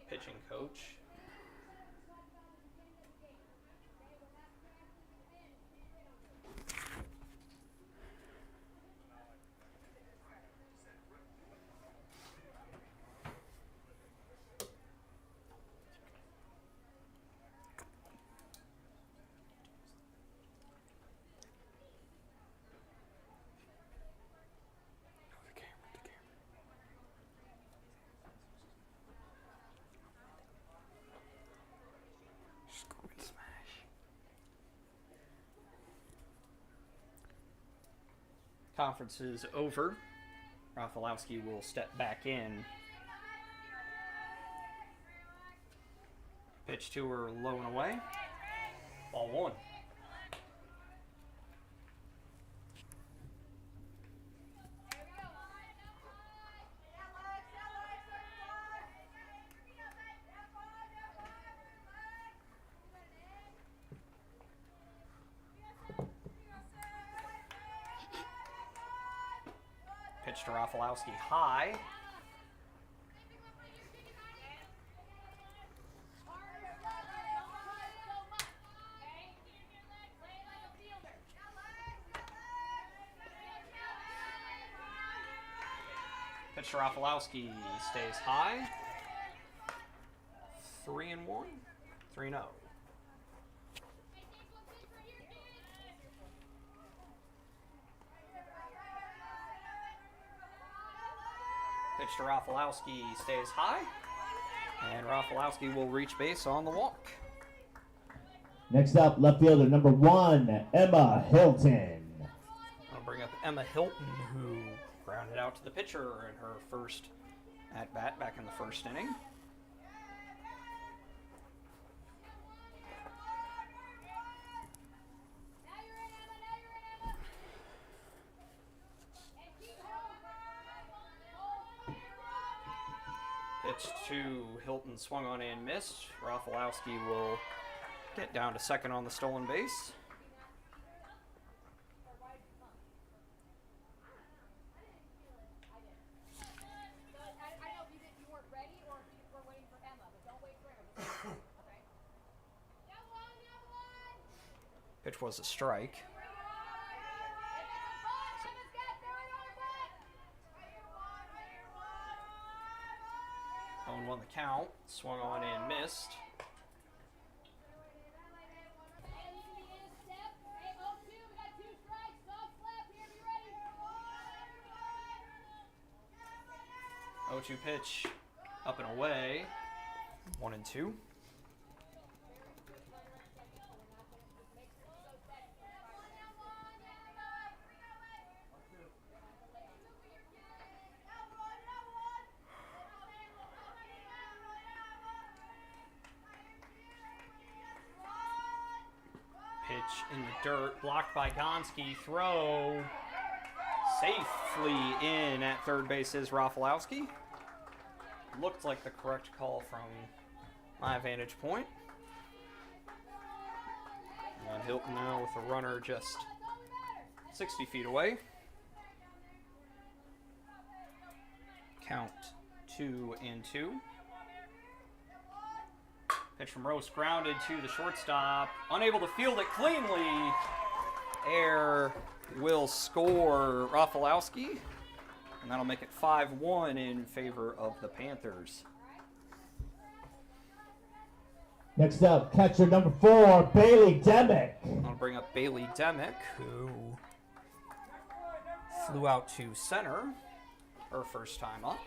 pitching coach conference is over. Rafalowski will step back in. Pitch to her low and away. Ball 1. Pitch to Rafalowski high. Pitch to Rafalowski stays high. 3-1. 3-0. Pitch to Rafalowski stays high, and Rafalowski will reach base on the walk. Next up, left fielder number 1, Emma Hilton. I'll bring up Emma Hilton, who grounded out to the pitcher in her first at-bat back in the first inning. Pitch to Hilton, swung on and missed. Rafalowski will get down to second on the stolen base. Pitch was a strike. 0-1 the count. Swung on and missed. O2 pitch up and away. 1-2. Pitch in the dirt, blocked by Gonski. Throw safely in at third base is Rafalowski. Looked like the correct call from my vantage point. And Hilton now with a runner just 60 feet away. Count 2-2. Pitch from Rose, grounded to the shortstop. Unable to field it cleanly. Air will score Rafalowski. And that'll make it 5-1 in favor of the Panthers. Next up, catcher number 4, Bailey Demick. I'll bring up Bailey Demick, who flew out to center her first time up.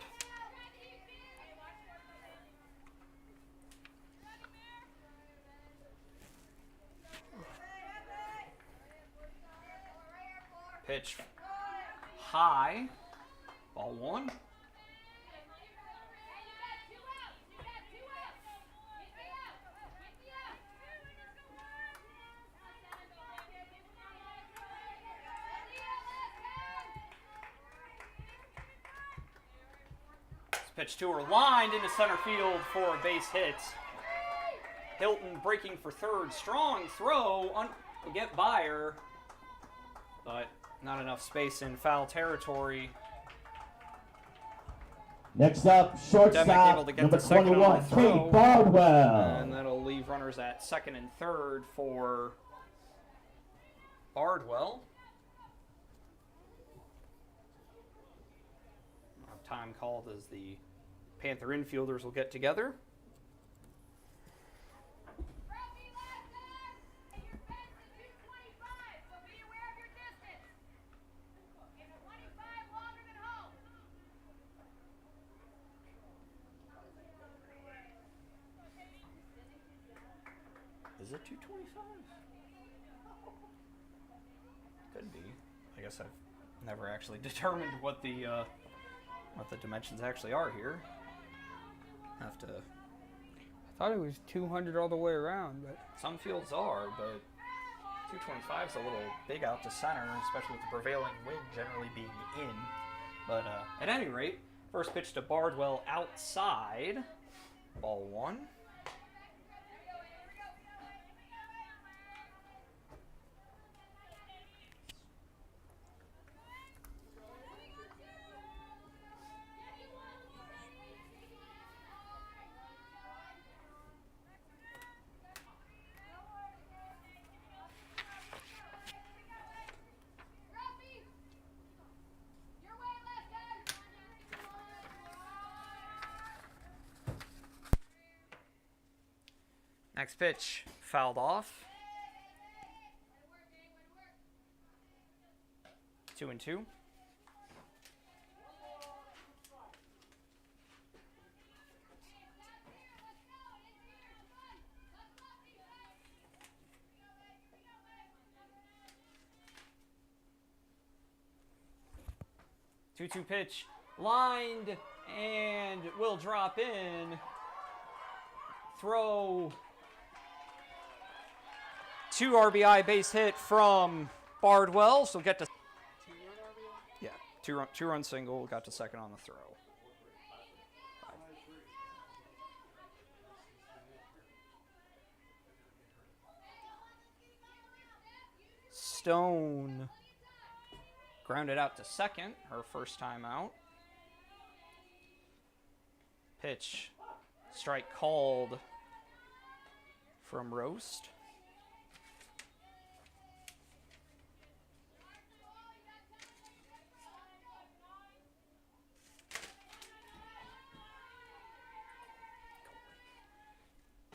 Pitch high. Ball 1. Pitch to her, lined into center field for a base hit. Hilton breaking for third. Strong throw. Will get by her, but not enough space in foul territory. Next up, Demick shortstop, able to get number the second 21, on the throw. Kate Bardwell. And that'll leave runners at second and third for Bardwell. Time called as the Panther infielders will get together. Is it 225? Could be. I guess I've never actually determined what the dimensions actually are here. Have to. I thought it was 200 all the way around, but Some fields are, but 225 is a little big out to center, especially with the prevailing wind generally being in. But at any rate, first pitch to Bardwell outside. Ball 1. Next pitch, fouled off. 2-2. Two-two pitch, lined and will drop in. Throw. 2 RBI base hit from Bardwell, so get to 2-run single, got to second on the throw. Stone grounded out to second, her first time out. Pitch, strike called from Roast.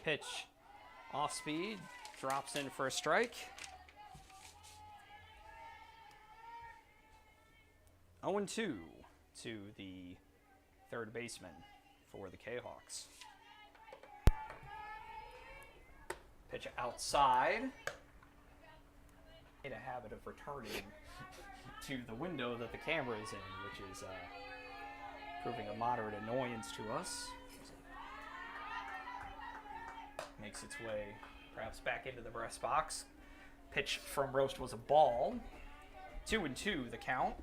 Pitch off speed, drops in for a strike. 0-2 to the third baseman for the Kahawks. Pitch outside. In a habit of returning to the window that the camera is in, which is proving a moderate annoyance to us. Makes its way perhaps back into the press box. Pitch from Roast was a ball. 2-2 the count.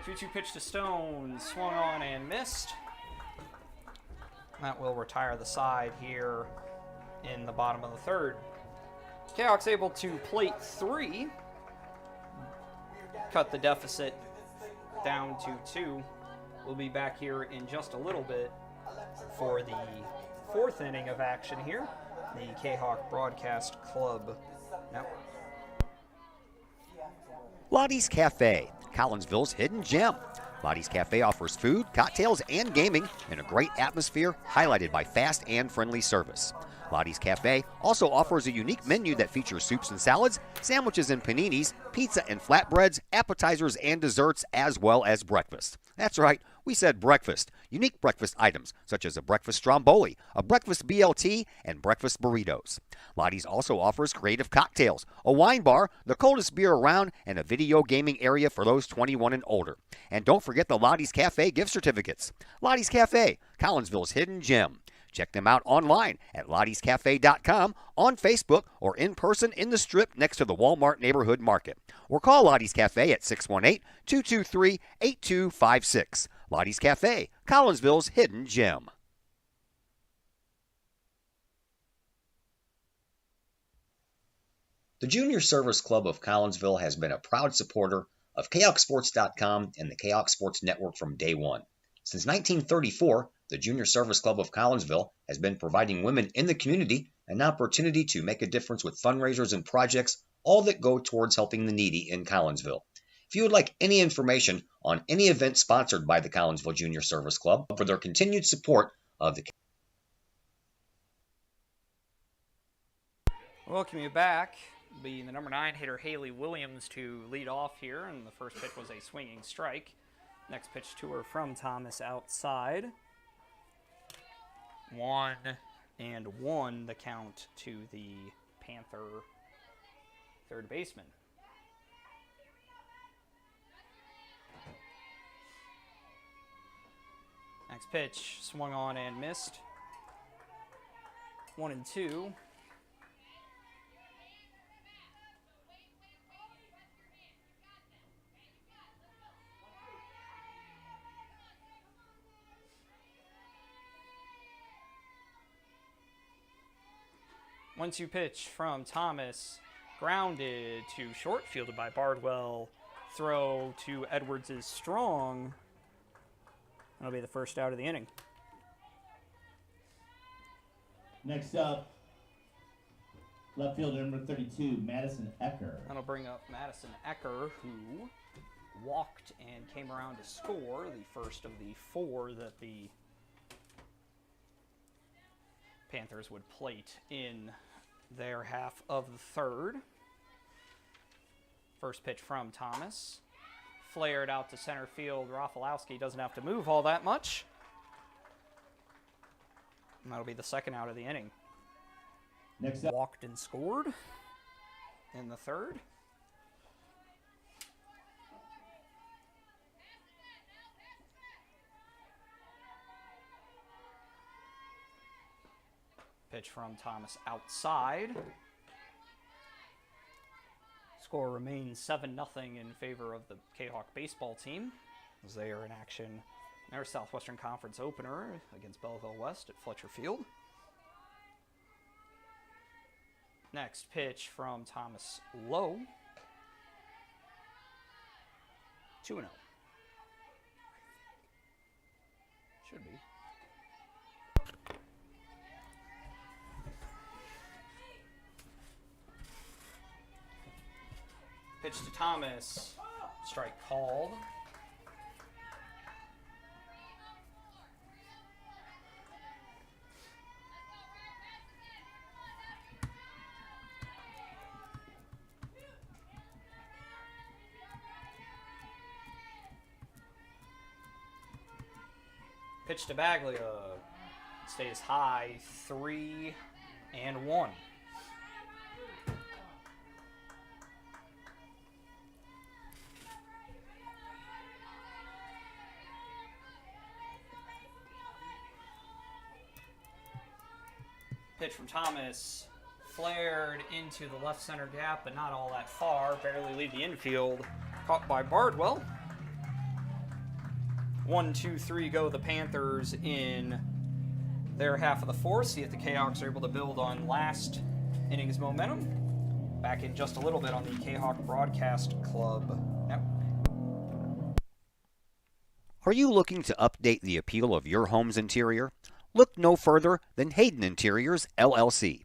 2-2 pitch to Stone, swung on and missed. That will retire the side here in the bottom of the third. Kahawks able to plate 3. Cut the deficit down to 2. We'll be back here in just a little bit for the 4th inning of action here, the Kahawk Broadcast Club Network. Lottie's Cafe, Collinsville's hidden gem. Lottie's Cafe offers food, cocktails, and gaming in a great atmosphere highlighted by fast and friendly service. Lottie's Cafe also offers a unique menu that features soups and salads, sandwiches and paninis, pizza and flatbreads, appetizers and desserts, as well as breakfast. That's right, We said breakfast. Unique breakfast items such as a breakfast stromboli, a breakfast BLT, and breakfast burritos. Lottie's also offers creative cocktails, a wine bar, the coldest beer around, and a video gaming area for those 21 and older. And don't forget the Lottie's Cafe gift certificates. Lottie's Cafe, Collinsville's hidden gem. Check them out online at lottiescafe.com, on Facebook, or in person in the Strip next to the Walmart Neighborhood Market. Or call Lottie's Cafe at 618-223-8256. Lottie's Cafe, Collinsville's hidden gem. The Junior Service Club of Collinsville has been a proud supporter of KahokSports.com and the Kahok Sports Network from day one. Since 1934, the Junior Service Club of Collinsville has been providing women in the community an opportunity to make a difference with fundraisers and projects, all that go towards helping the needy in Collinsville. If you would like any information on any event sponsored by the Collinsville Junior Service Club for their continued support of the Welcome you back. Be the number 9 hitter Haley Williams to lead off here, and the first pitch was a swinging strike. Next pitch to her from Thomas outside. 1-1 the count to the Panther third baseman. Next pitch swung on and missed. 1-2. One-two pitch from Thomas, grounded to short, fielded by Bardwell. Throw to Edwards is strong. That'll be the first out of the inning. Next up, left fielder number 32, Madison Ecker. That'll bring up Madison Ecker, who walked and came around to score the first of the 4 that the Panthers would plate in their half of the third. First pitch from Thomas. Flared out to center field. Rafalowski doesn't have to move all that much. And that'll be the second out of the inning. Next up, Walked and scored in the third. Pitch from Thomas outside. Score remains 7-0 in favor of the Kahok baseball team as they are in action in their Southwestern Conference opener against Belleville West at Fletcher Field. Next pitch from Thomas low. 2-0. Should be. Pitch to Thomas. Strike called. Pitch to Baglia. Stays high. 3-1. Pitch from Thomas, flared into the left center gap, but not all that far. Barely leave the infield. Caught by Bardwell. 1-2-3 go the Panthers in their half of the fourth. See if the Kahoks are able to build on last inning's momentum. Back in just a little bit on the Kahok Broadcast Club network. Are you looking to update the appeal of your home's interior? Look no further than Hayden Interiors, LLC.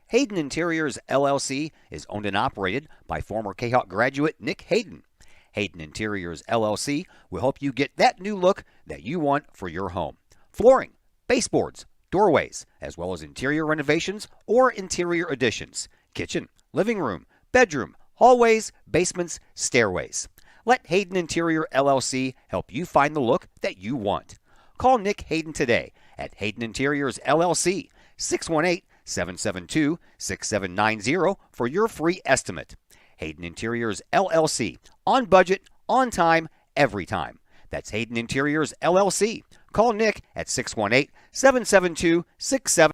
Hayden Interiors, LLC is owned and operated by former Kahok graduate Nick Hayden. Hayden Interiors, LLC will help you get that new look that you want for your home. Flooring, baseboards, doorways, as well as interior renovations or interior additions. Kitchen, living room, bedroom, hallways, basements, stairways. Let Hayden Interior LLC help you find the look that you want. Call Nick Hayden today at Hayden Interiors LLC, 618-772-6790 for your free estimate. Hayden Interiors LLC, on budget, on time, every time. That's Hayden Interiors LLC. Call Nick at 618-772-6790.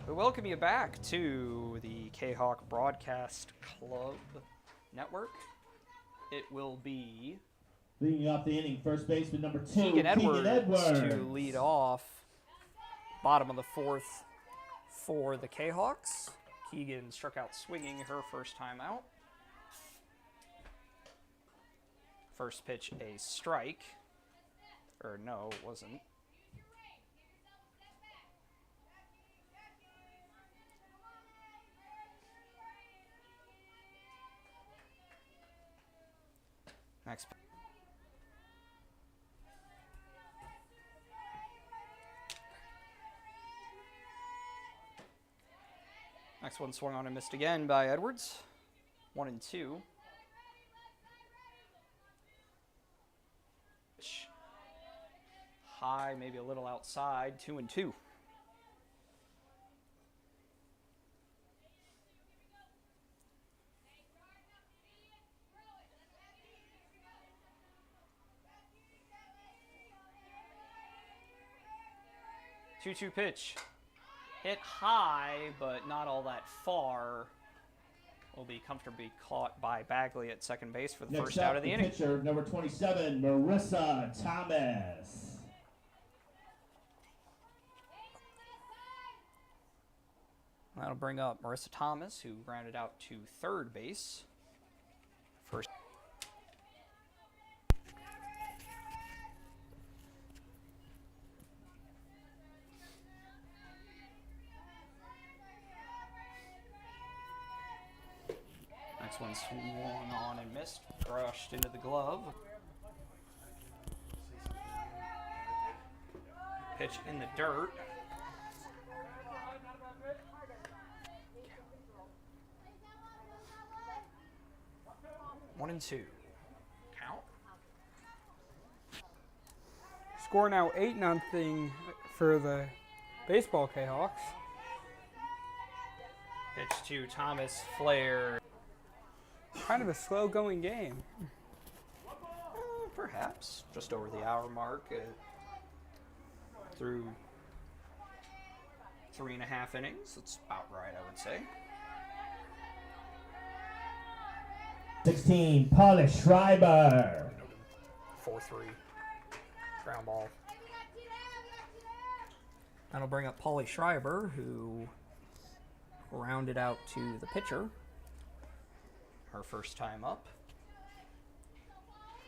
We welcome you back to the Kahok Broadcast Club Network. It will be Leading off the inning, first baseman number 2, Keegan Edwards to lead off. Bottom of the fourth for the Kahawks. Keegan struck out swinging her first time out. First pitch, a strike. Or no, it wasn't. Next. Next one swung on and missed again by Edwards. 1-2. High, maybe a little outside. 2-2. Two-two pitch. Hit high, but not all that far. Will be comfortably caught by Bagley at second base for the first out of the inning. Pitcher number 27, Marissa Thomas. That'll bring up Marissa Thomas, who grounded out to third base. First. Next one swung on and missed, crushed into the glove. Pitch in the dirt. One and two. Count. Score now 8-0 for the baseball Kahawks. Pitch to Thomas Flair. Kind of a slow-going game. Perhaps. Just over the hour mark. Through 3.5 innings. That's about right, I would say. 16, Polly Schreiber. 4-3. Ground ball. That'll bring up Pauly Schreiber, who rounded out to the pitcher. Her first time up.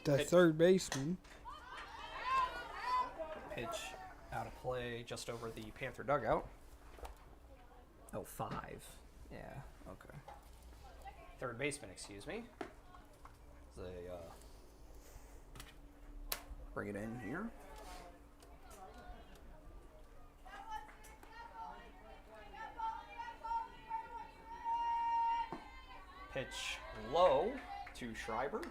The third baseman. Pitch out of play just over the Panther dugout. Oh, 5. Yeah, okay. Third baseman, excuse me. They bring it in here. Pitch low to Schreiber.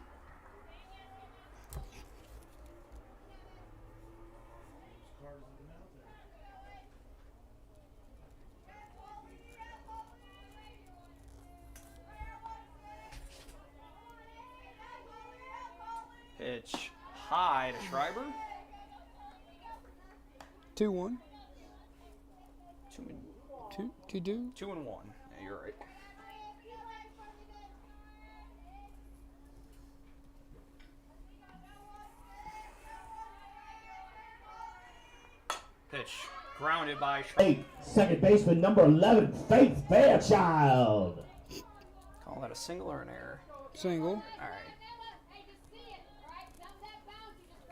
Pitch high to Schreiber. 2-1. 2-1. Yeah, you're right. Pitch grounded by Schreiber. Second baseman number 11, Faith Fairchild. Call that a single or an error? Single. All right.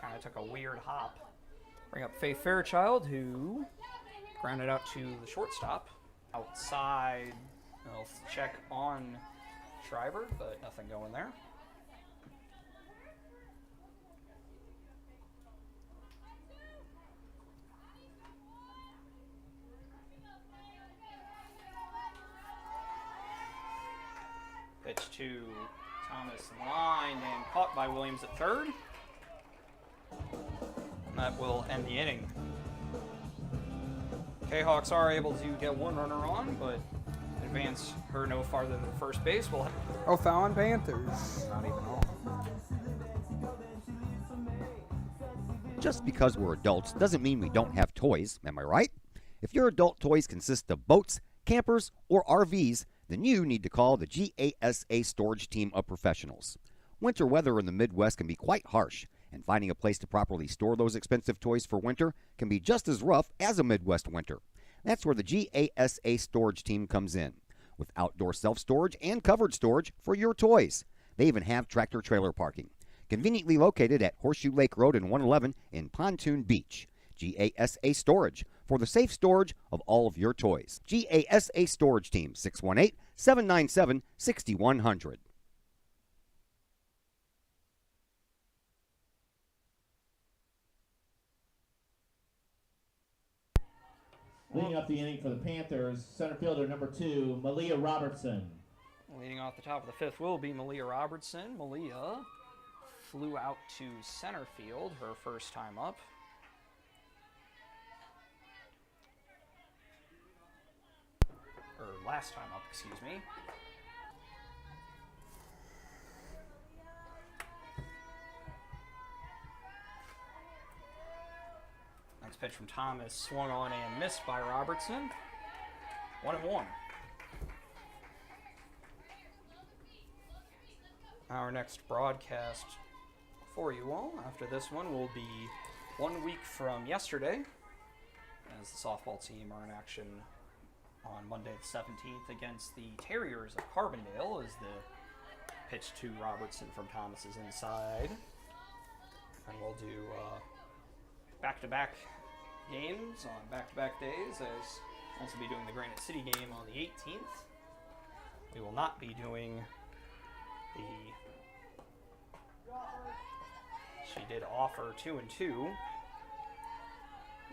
Kind of took a weird hop. Bring up Faith Fairchild, who grounded out to the shortstop. Outside, they'll check on Schreiber, but nothing going there. 2. Thomas lined and caught by Williams at third. And that will end the inning. Kahawks are able to get one runner on, but advance her no farther than first base. Oh, foul on Panthers. Not even off. Just because we're adults doesn't mean we don't have toys, am I right? If your adult toys consist of boats, campers, or RVs, then you need to call the GASA storage team of professionals. Winter weather in the Midwest can be quite harsh, and finding a place to properly store those expensive toys for winter can be just as rough as a Midwest winter. That's where the GASA storage team comes in, with outdoor self-storage and covered storage for your toys. They even have tractor-trailer parking, conveniently located at Horseshoe Lake Road and 111 in Pontoon Beach. GASA Storage, for the safe storage of all of your toys. GASA Storage Team, 618-797-6100. Leading up the inning for the Panthers, center fielder number 2, Malia Robertson. Leading off the top of the fifth will be Malia Robertson. Malia flew out to center field her first time up. Or last time up, excuse me. Next pitch from Thomas, swung on and missed by Robertson. 1-1. Our next broadcast for you all after this one will be 1 week from yesterday, as the softball team are in action on Monday the 17th against the Terriers of Carbondale, as the pitch to Robertson from Thomas is inside. And we'll do back-to-back games on back-to-back days, as we'll also be doing the Granite City game on the 18th. We will not be doing the... She did offer 2 and 2.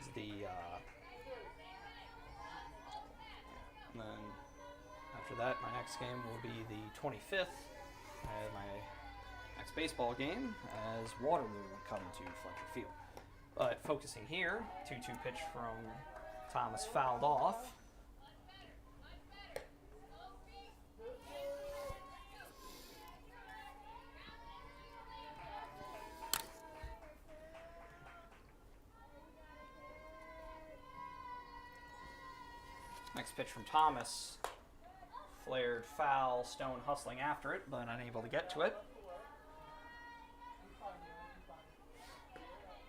Is the and then after that, my next game will be the 25th. My next baseball game as Waterloo come to Fletcher Field. But focusing here, 2-2 pitch from Thomas fouled off. Next pitch from Thomas, flared foul, Stone hustling after it, but unable to get to it.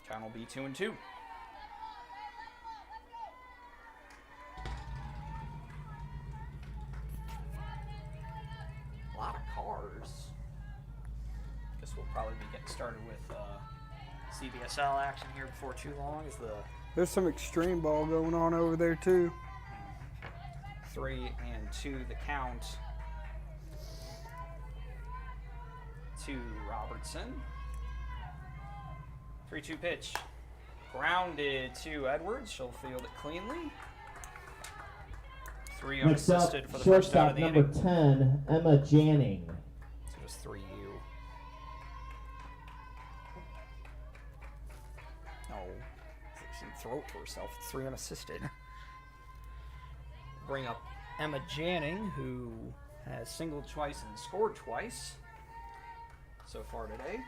Count will be 2 and 2. A lot of cars. Guess we'll probably be getting started with CBSL action here before too long. There's some extreme ball going on over there too. 3 and 2 the count to Robertson. 3-2 pitch. Grounded to Edwards. She'll field it cleanly. 3 Next up, unassisted for the first out of the number inning. 10, Emma Janning. So it was 3U. No. She didn't throw it to herself. It's 3 unassisted. Bring up Emma Janning, who has singled twice and scored twice so far today.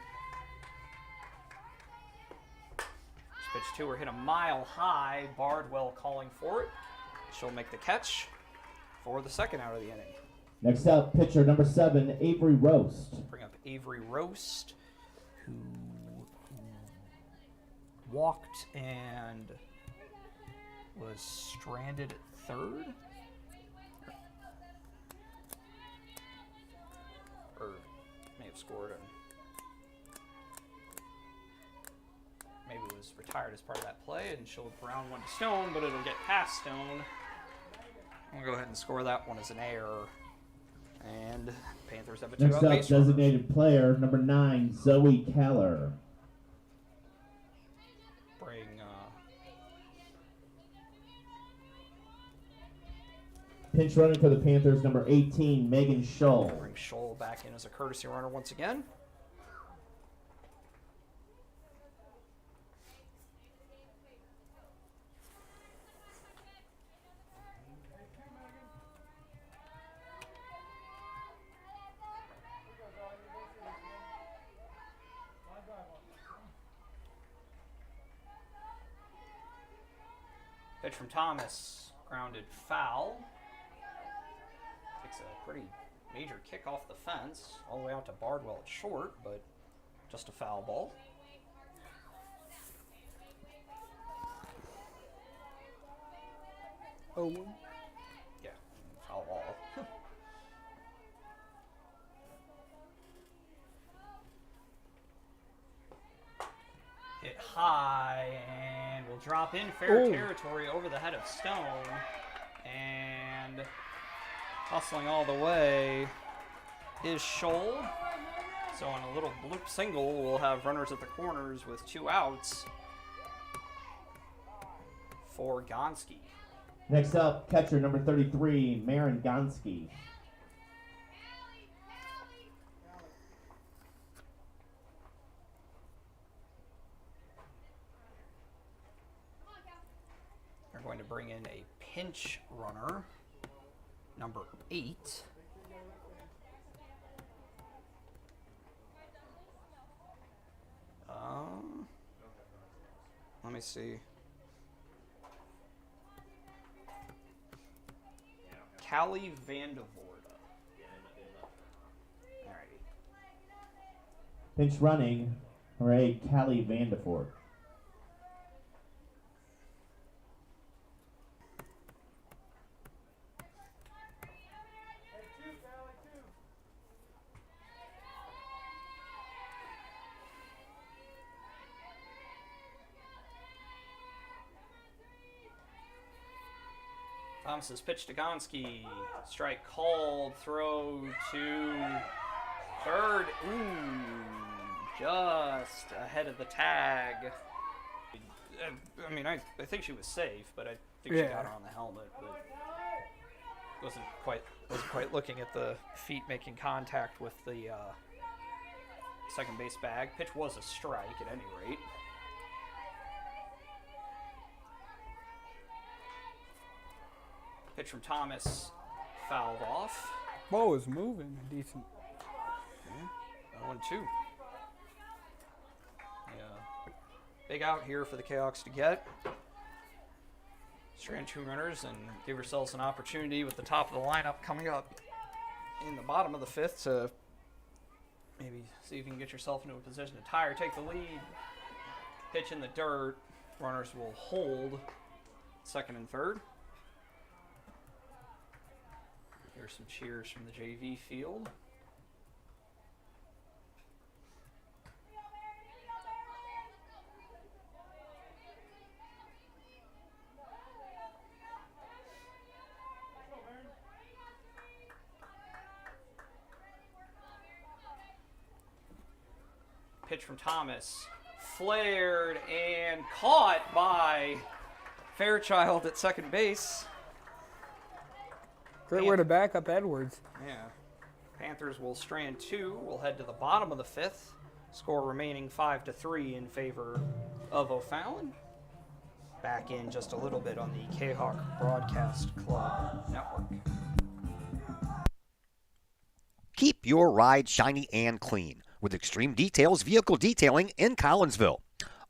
Pitch to her hit a mile high. Bardwell calling for it. She'll make the catch for the second out of the inning. Next up, pitcher number 7, Avery Roast. Bring up Avery Roast, who walked and was stranded at third. Or may have scored and maybe was retired as part of that play, and she'll ground one to Stone, but it'll get past Stone. We'll go ahead and score that one as an error. And Panthers have a 2-out Next up, base designated player number 9, Zoe Keller. Pinch running for the Panthers, number 18, Megan Scholl. Bring Scholl back in as a courtesy runner once again. Pitch from Thomas, grounded foul. Takes a pretty major kick off the fence, all the way out to Bardwell at short, but just a foul ball. Oh, yeah, foul ball. Hit high and will drop in fair territory over the head of Stone. And hustling all the way is Scholl. So on a little bloop single, we'll have runners at the corners with 2 outs for Gonski. Next up, catcher number 33, Marin Gonski. We're going to bring in a pinch runner, number 8. Let me see. Callie Vandevoorda. Alrighty. Pinch running, Ray Callie Vandeford. Thomas's pitch to Gonski. Strike called. Throw to third. Ooh, just ahead of the tag. I mean, I think she was safe, but I think she got her on the helmet, but wasn't quite looking at the feet making contact with the second base bag. Pitch was a strike at any rate. Pitch from Thomas, fouled off. Ball is moving a decent. Okay. 0-2. Yeah. Big out here for the Cahoks to get. Strand 2 runners and give yourselves an opportunity with the top of the lineup coming up in the bottom of the 5th to maybe see if you can get yourself into a position to tie or take the lead. Pitch in the dirt. Runners will hold second and third. Here's some cheers from the JV field. Pitch from Thomas, flared and caught by Fairchild at second base. Great way to back up Edwards. Yeah. Panthers will strand 2. We'll head to the bottom of the 5th. Score remaining 5-3 in favor of O'Fallon. Back in just a little bit on the Kahok Broadcast Club Network. Keep your ride shiny and clean with Extreme Details Vehicle Detailing in Collinsville.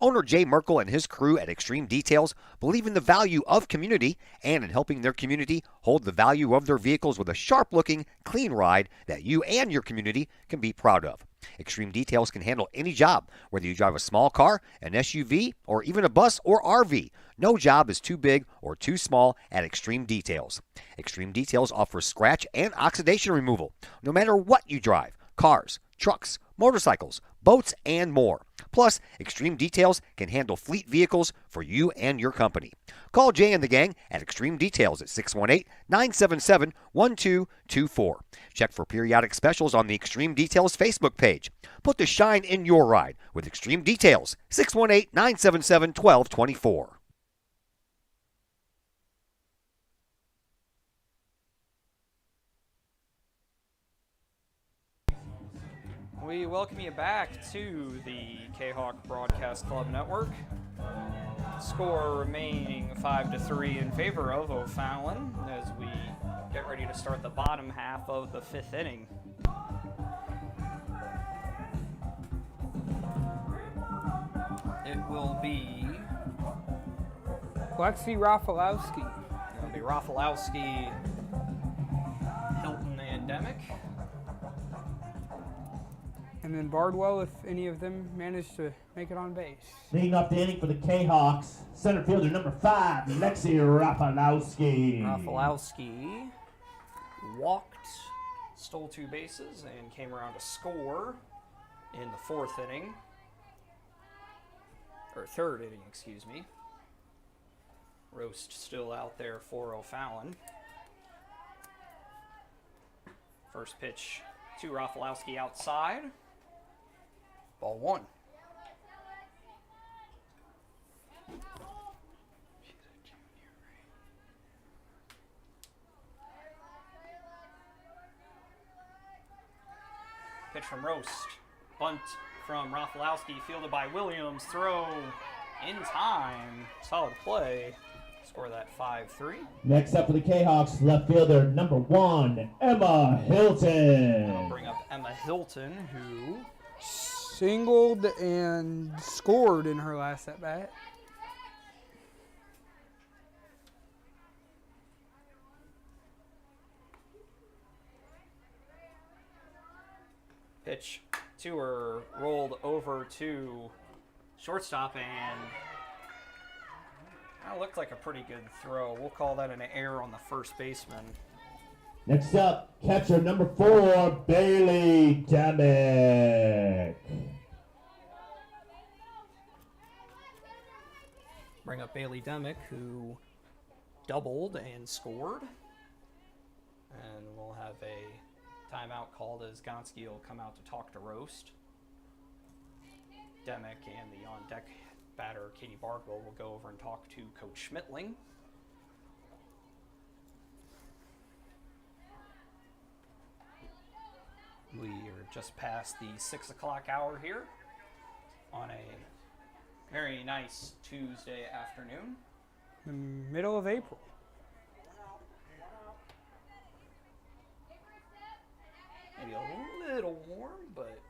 Owner Jay Merkel and his crew at Extreme Details believe in the value of community and in helping their community hold the value of their vehicles with a sharp-looking, clean ride that you and your community can be proud of. Extreme Details can handle any job, whether you drive a small car, an SUV, or even a bus or RV. No job is too big or too small at Extreme Details. Extreme Details offers scratch and oxidation removal, no matter what you drive: cars, trucks, motorcycles, boats, and more. Plus, Extreme Details can handle fleet vehicles for you and your company. Call Jay and the gang at Extreme Details at 618-977-1224. Check for periodic specials on the Extreme Details Facebook page. Put the shine in your ride with Extreme Details, 618-977-1224. We welcome you back to the Kahok Broadcast Club Network. Score remaining 5-3 in favor of O'Fallon as we get ready to start the bottom half of the 5th inning. It will be Lexi Rafalowski. It'll be Rafalowski, Hilton, and Demick. And then Bardwell, if any of them manage to make it on base. Leading off the inning for the K-Hawks, center fielder number 5, Lexi Rafalowski. Rafalowski walked, stole 2 bases, and came around to score in the 4th inning. Or 3rd inning, excuse me. Roast still out there for O'Fallon. First pitch to Rafalowski outside. Ball 1. Pitch from Roast. Bunt from Rafalowski, fielded by Williams. Throw in time. Solid play. Score that 5-3. Next up for the K-Hawks, left fielder number 1, Emma Hilton. I'll bring up Emma Hilton, who Singled and scored in her last at bat. pitch to her, rolled over to shortstop, and that looked like a pretty good throw. We'll call that an error on the first baseman. Next up, catcher number 4, Bailey Demick. Bring up Bailey Demick, who doubled and scored. And we'll have a timeout called as Gonski will come out to talk to Roast. Demick and the on-deck batter, Katie Bardwell, will go over and talk to Coach Schmittling. We are just past the 6 o'clock hour here on a very nice Tuesday afternoon. The middle of April. Maybe a little warm, but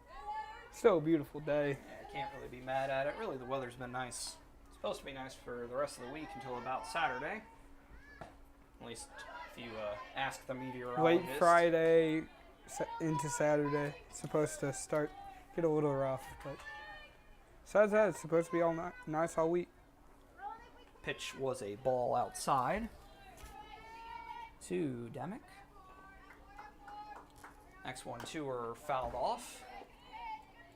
still a beautiful day. yeah, can't really be mad at it. Really, the weather's been nice. It's supposed to be nice for the rest of the week until about Saturday. At least if you ask the meteorologist. Late Friday into Saturday. It's supposed to get a little rough, but besides that, it's supposed to be all nice all week. Pitch was a ball outside to Demick. Next one, two are fouled off.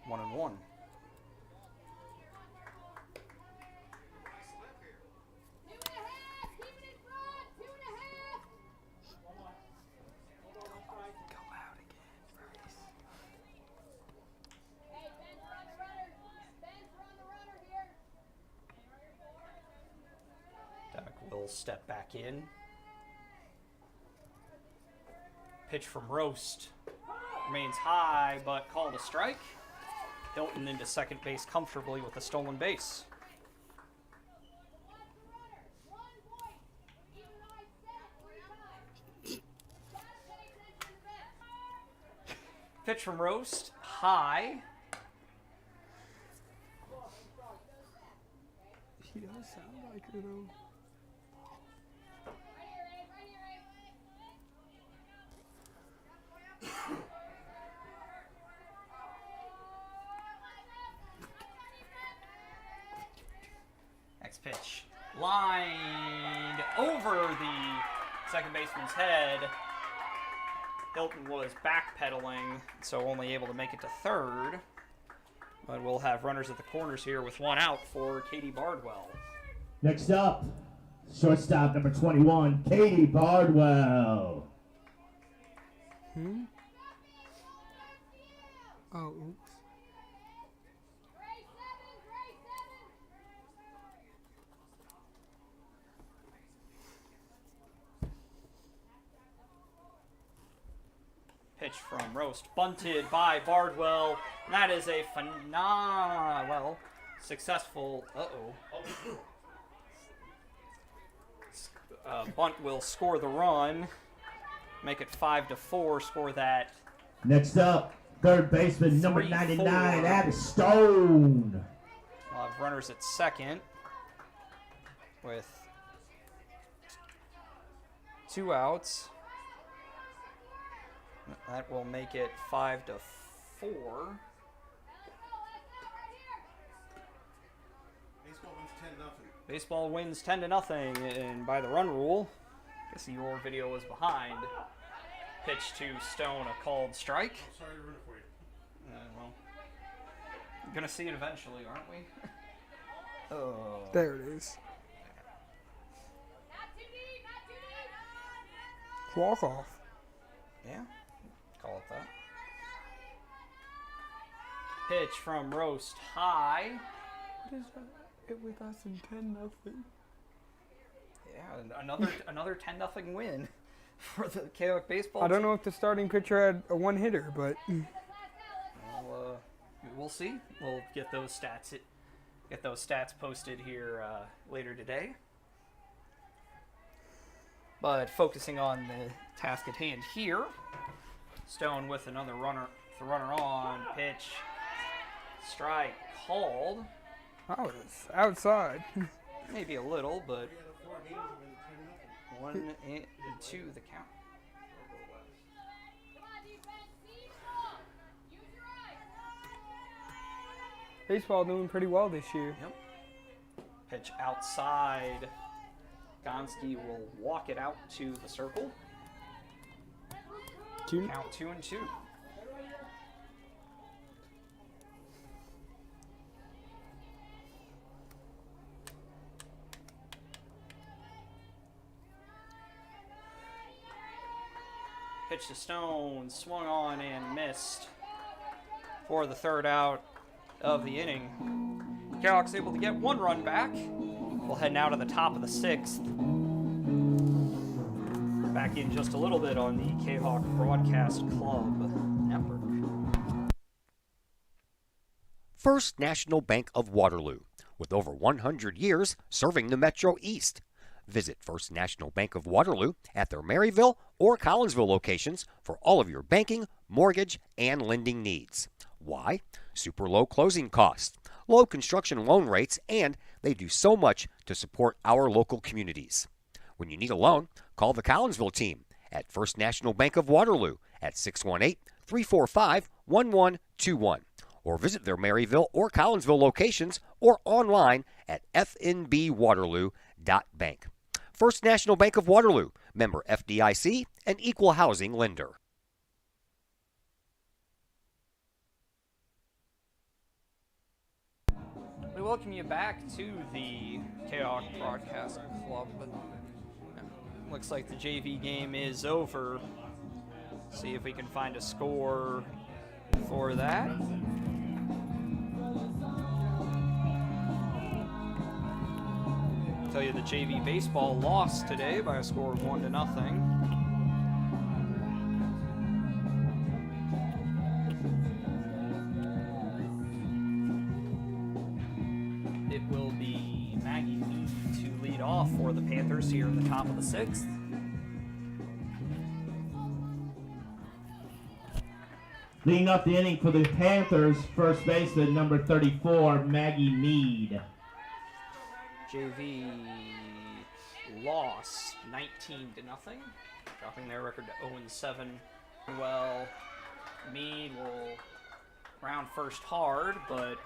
1-1. Demick will step back in. Pitch from Roast. Remains high, but called a strike. Hilton into second base comfortably with a stolen base. Pitch from Roast, high. He does sound like her though. Next pitch, lined over the second baseman's head. Hilton was backpedaling, so only able to make it to third. But we'll have runners at the corners here with one out for Katie Bardwell. Next up, shortstop number 21, Katie Bardwell. Oh, oops. Pitch Pitch from Roast, bunted by Bardwell. And that is a successful. Bunt will score the run, make it 5-4. Score that. Next up, third baseman, number 99, Abby Stone. We'll have runners at second with 2 outs. That will make it 5-4. Baseball wins 10-0, and by the run rule, I guess your video was behind. Pitch to Stone, a called strike. I'm sorry to ruin it for you. Well, we're gonna see it eventually, aren't we? Oh. There it is. Walk off. Yeah, call it that. Pitch from Roast, high. What is that? It was us in 10-0. Yeah, another 10-0 win for the Kahok baseball. I don't know if the starting pitcher had a one hitter, but well, we'll see. We'll get those stats posted here later today. But focusing on the task at hand here, Stone with another runner on, pitch, strike called. oh, it's outside. Maybe a little, but 1-2 the count. Baseball doing pretty well this year. Yep. Pitch outside. Gonski will walk it out to the circle. Count 2-2. Pitch to Stone, swung on and missed for the third out of the inning. Kahok's able to get 1 run back. We'll head now to the top of the 6th. Back in just a little bit on the Kahok Broadcast Club Network. First National Bank of Waterloo, with over 100 years serving the Metro East. Visit First National Bank of Waterloo at their Maryville or Collinsville locations for all of your banking, mortgage, and lending needs. Why? Super low closing costs, low construction loan rates, and they do so much to support our local communities. When you need a loan, call the Collinsville team at First National Bank of Waterloo at 618-345-1121 or visit their Maryville or Collinsville locations or online at fnbwaterloo.bank. First National Bank of Waterloo, member FDIC, and equal housing lender. We welcome you back to the Kahok Broadcast Club. Looks like the JV game is over. See if we can find a score for that. Tell you the JV baseball lost today by a score of 1-0. It will be Maggie Mead to lead off for the Panthers here at the top of the 6th. Leading up the inning for the Panthers, first baseman number 34, Maggie Mead. JV lost 19-0, dropping their record to 0-7. Well, Mead will round first hard, and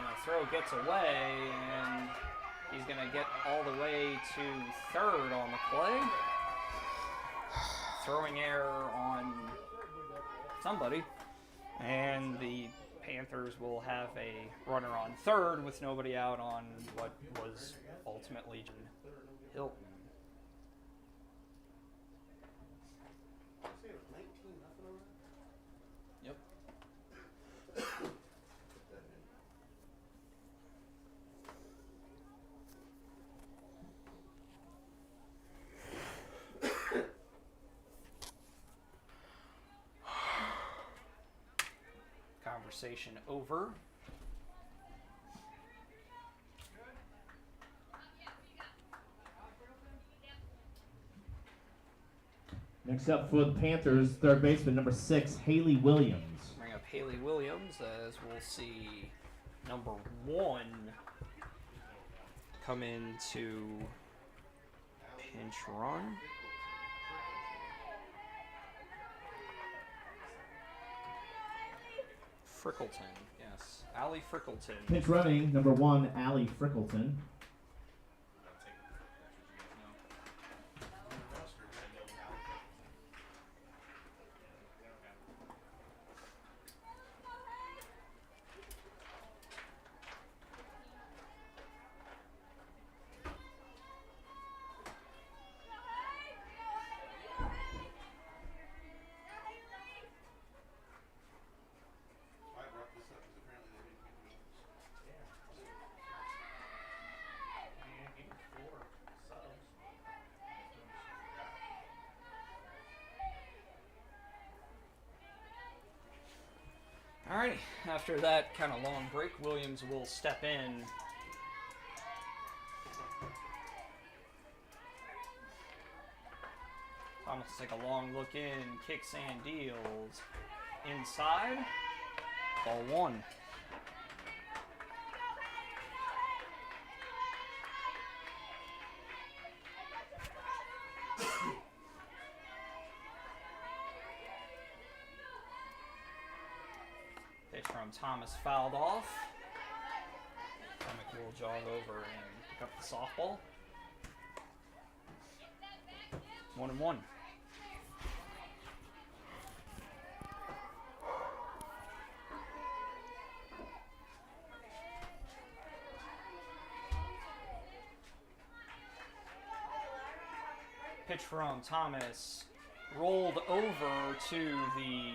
the throw gets away, and he's going to get all the way to third on the play. Throwing error on somebody, and the Panthers will have a runner on third with nobody out on what was ultimately Hilton. Yep. conversation over. Next up for the Panthers, third baseman number 6, Haley Williams. Bring up Haley Williams as we'll see number 1 come into pinch run. Frickleton, yes. Allie Frickleton. Pinch running, number 1, Allie Frickleton. Alrighty, after that kind of long break, Williams will step in. Thomas will take a long look in, kicks and deals. Inside, ball 1. Pitch from Thomas fouled off. Tomic will jog over and pick up the softball. 1-1. Pitch from Thomas rolled over to the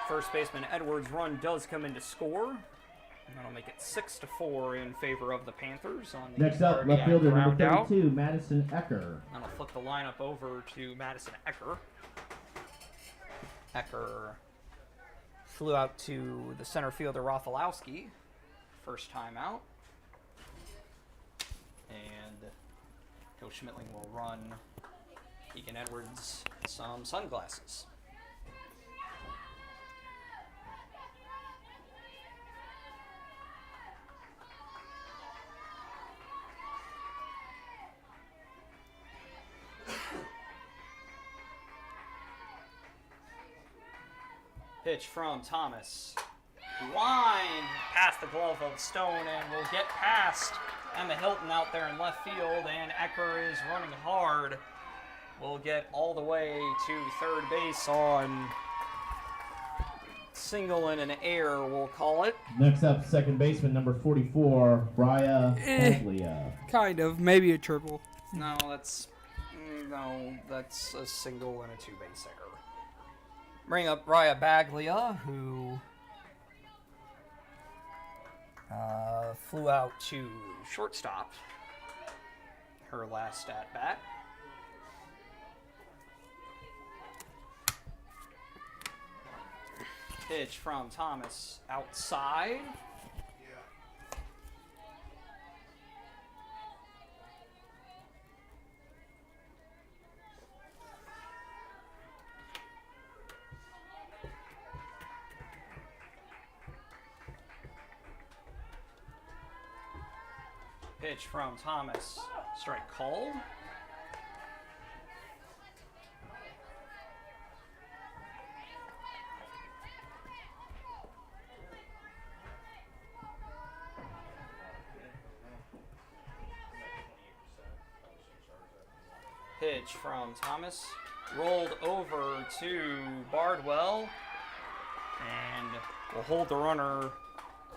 first baseman. Edwards' run does come in to score. And that'll make it 6-4 in favor of the Panthers. On the Next up, left fielder number ground out. 32, Madison Ecker. That'll flip the lineup over to Madison Ecker. Ecker flew out to the center fielder Rafalowski, first time out. And Coach Schmittling will run Keegan Edwards some sunglasses. Pitch from Thomas. Wind past the glove of Stone and will get past Emma Hilton out there in left field, and Ecker is running hard. Will get all the way to third base on single and an error, we'll call it. Next up, second baseman number 44, Raya Paglia. Kind of, maybe a triple. No, that's a single and a two-base error. Bring up Raya Baglia, who flew out to shortstop her last at-bat. Pitch from Thomas outside. Pitch from Thomas, strike called. Pitch from Thomas, rolled over to Bardwell, and we'll hold the runner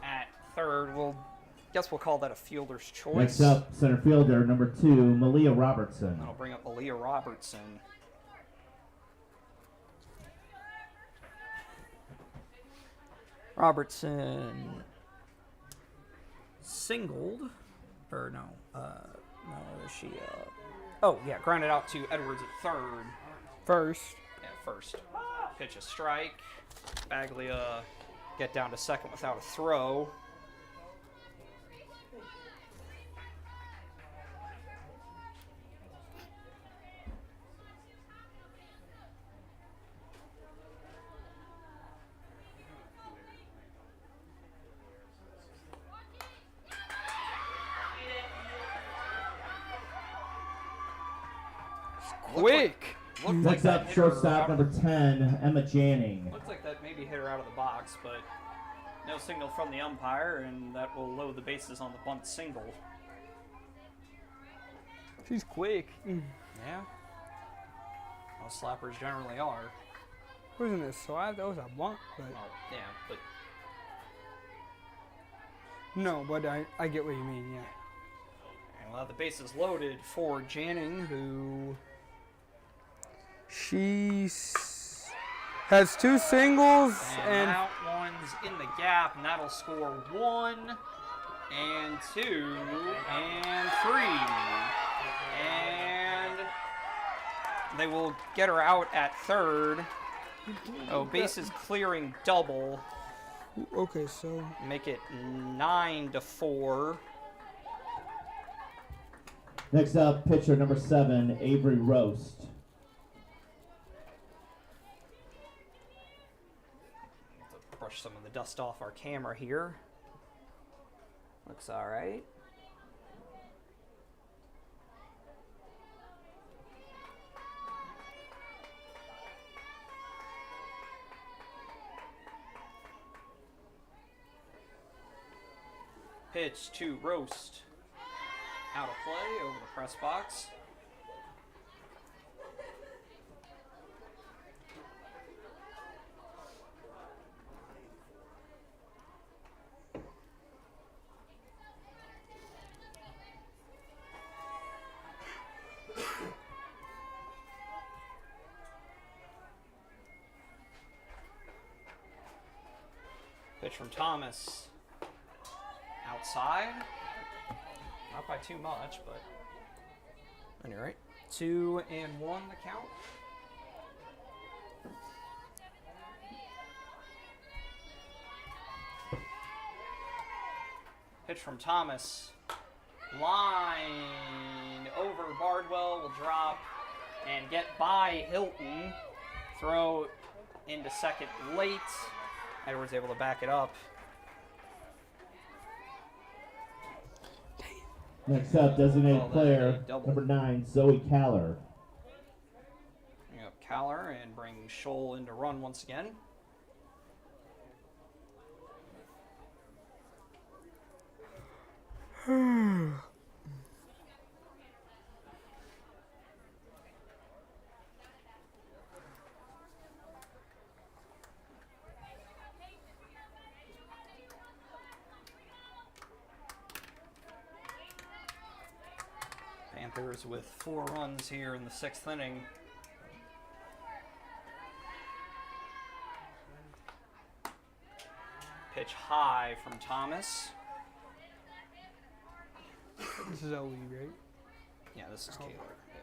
at third. Guess we'll call that a fielder's choice. Next up, center fielder number 2, Malia Robertson. That'll bring up Malia Robertson. Robertson singled, or no, she, oh yeah, grounded out to Edwards at third. First. Yeah, first. Pitch a strike. Baglia get down to second without a throw. Quick. Looked like Next that up, hit her shortstop out- number 10, Emma Janning. Looks like that maybe hit her out of the box, but no signal from the umpire, and that will load the bases on the bunt single. She's quick. Yeah. Well, slappers generally are. Wasn't it slap? That was a bunt. But Well, yeah, but no, but I get what you mean. Yeah. and we'll have the bases loaded for Janning, who She has 2 singles and that one's in the gap, and that'll score 1 and 2 and 3. And they will get her out at third. Oh, bases clearing double. Okay, so Make it 9-4. Next up, pitcher number 7, Avery Roast. Brush some of the dust off our camera here. Looks all right. Pitch to Roast. Out of play over the press box. Pitch from Thomas. Outside. Not by too much, but anyway. 2-1 the count. Pitch from Thomas. Line over Bardwell will drop and get by Hilton. Throw into second late. Edwards able to back it up. Next up, designated Well, player double. number 9, Zoe Caller. Bring up Caller and bring Scholl into run once again. Panthers with 4 runs here in the 6th inning. Pitch high from Thomas. this is Zoe, right? Yeah, this is Kaler. Yeah.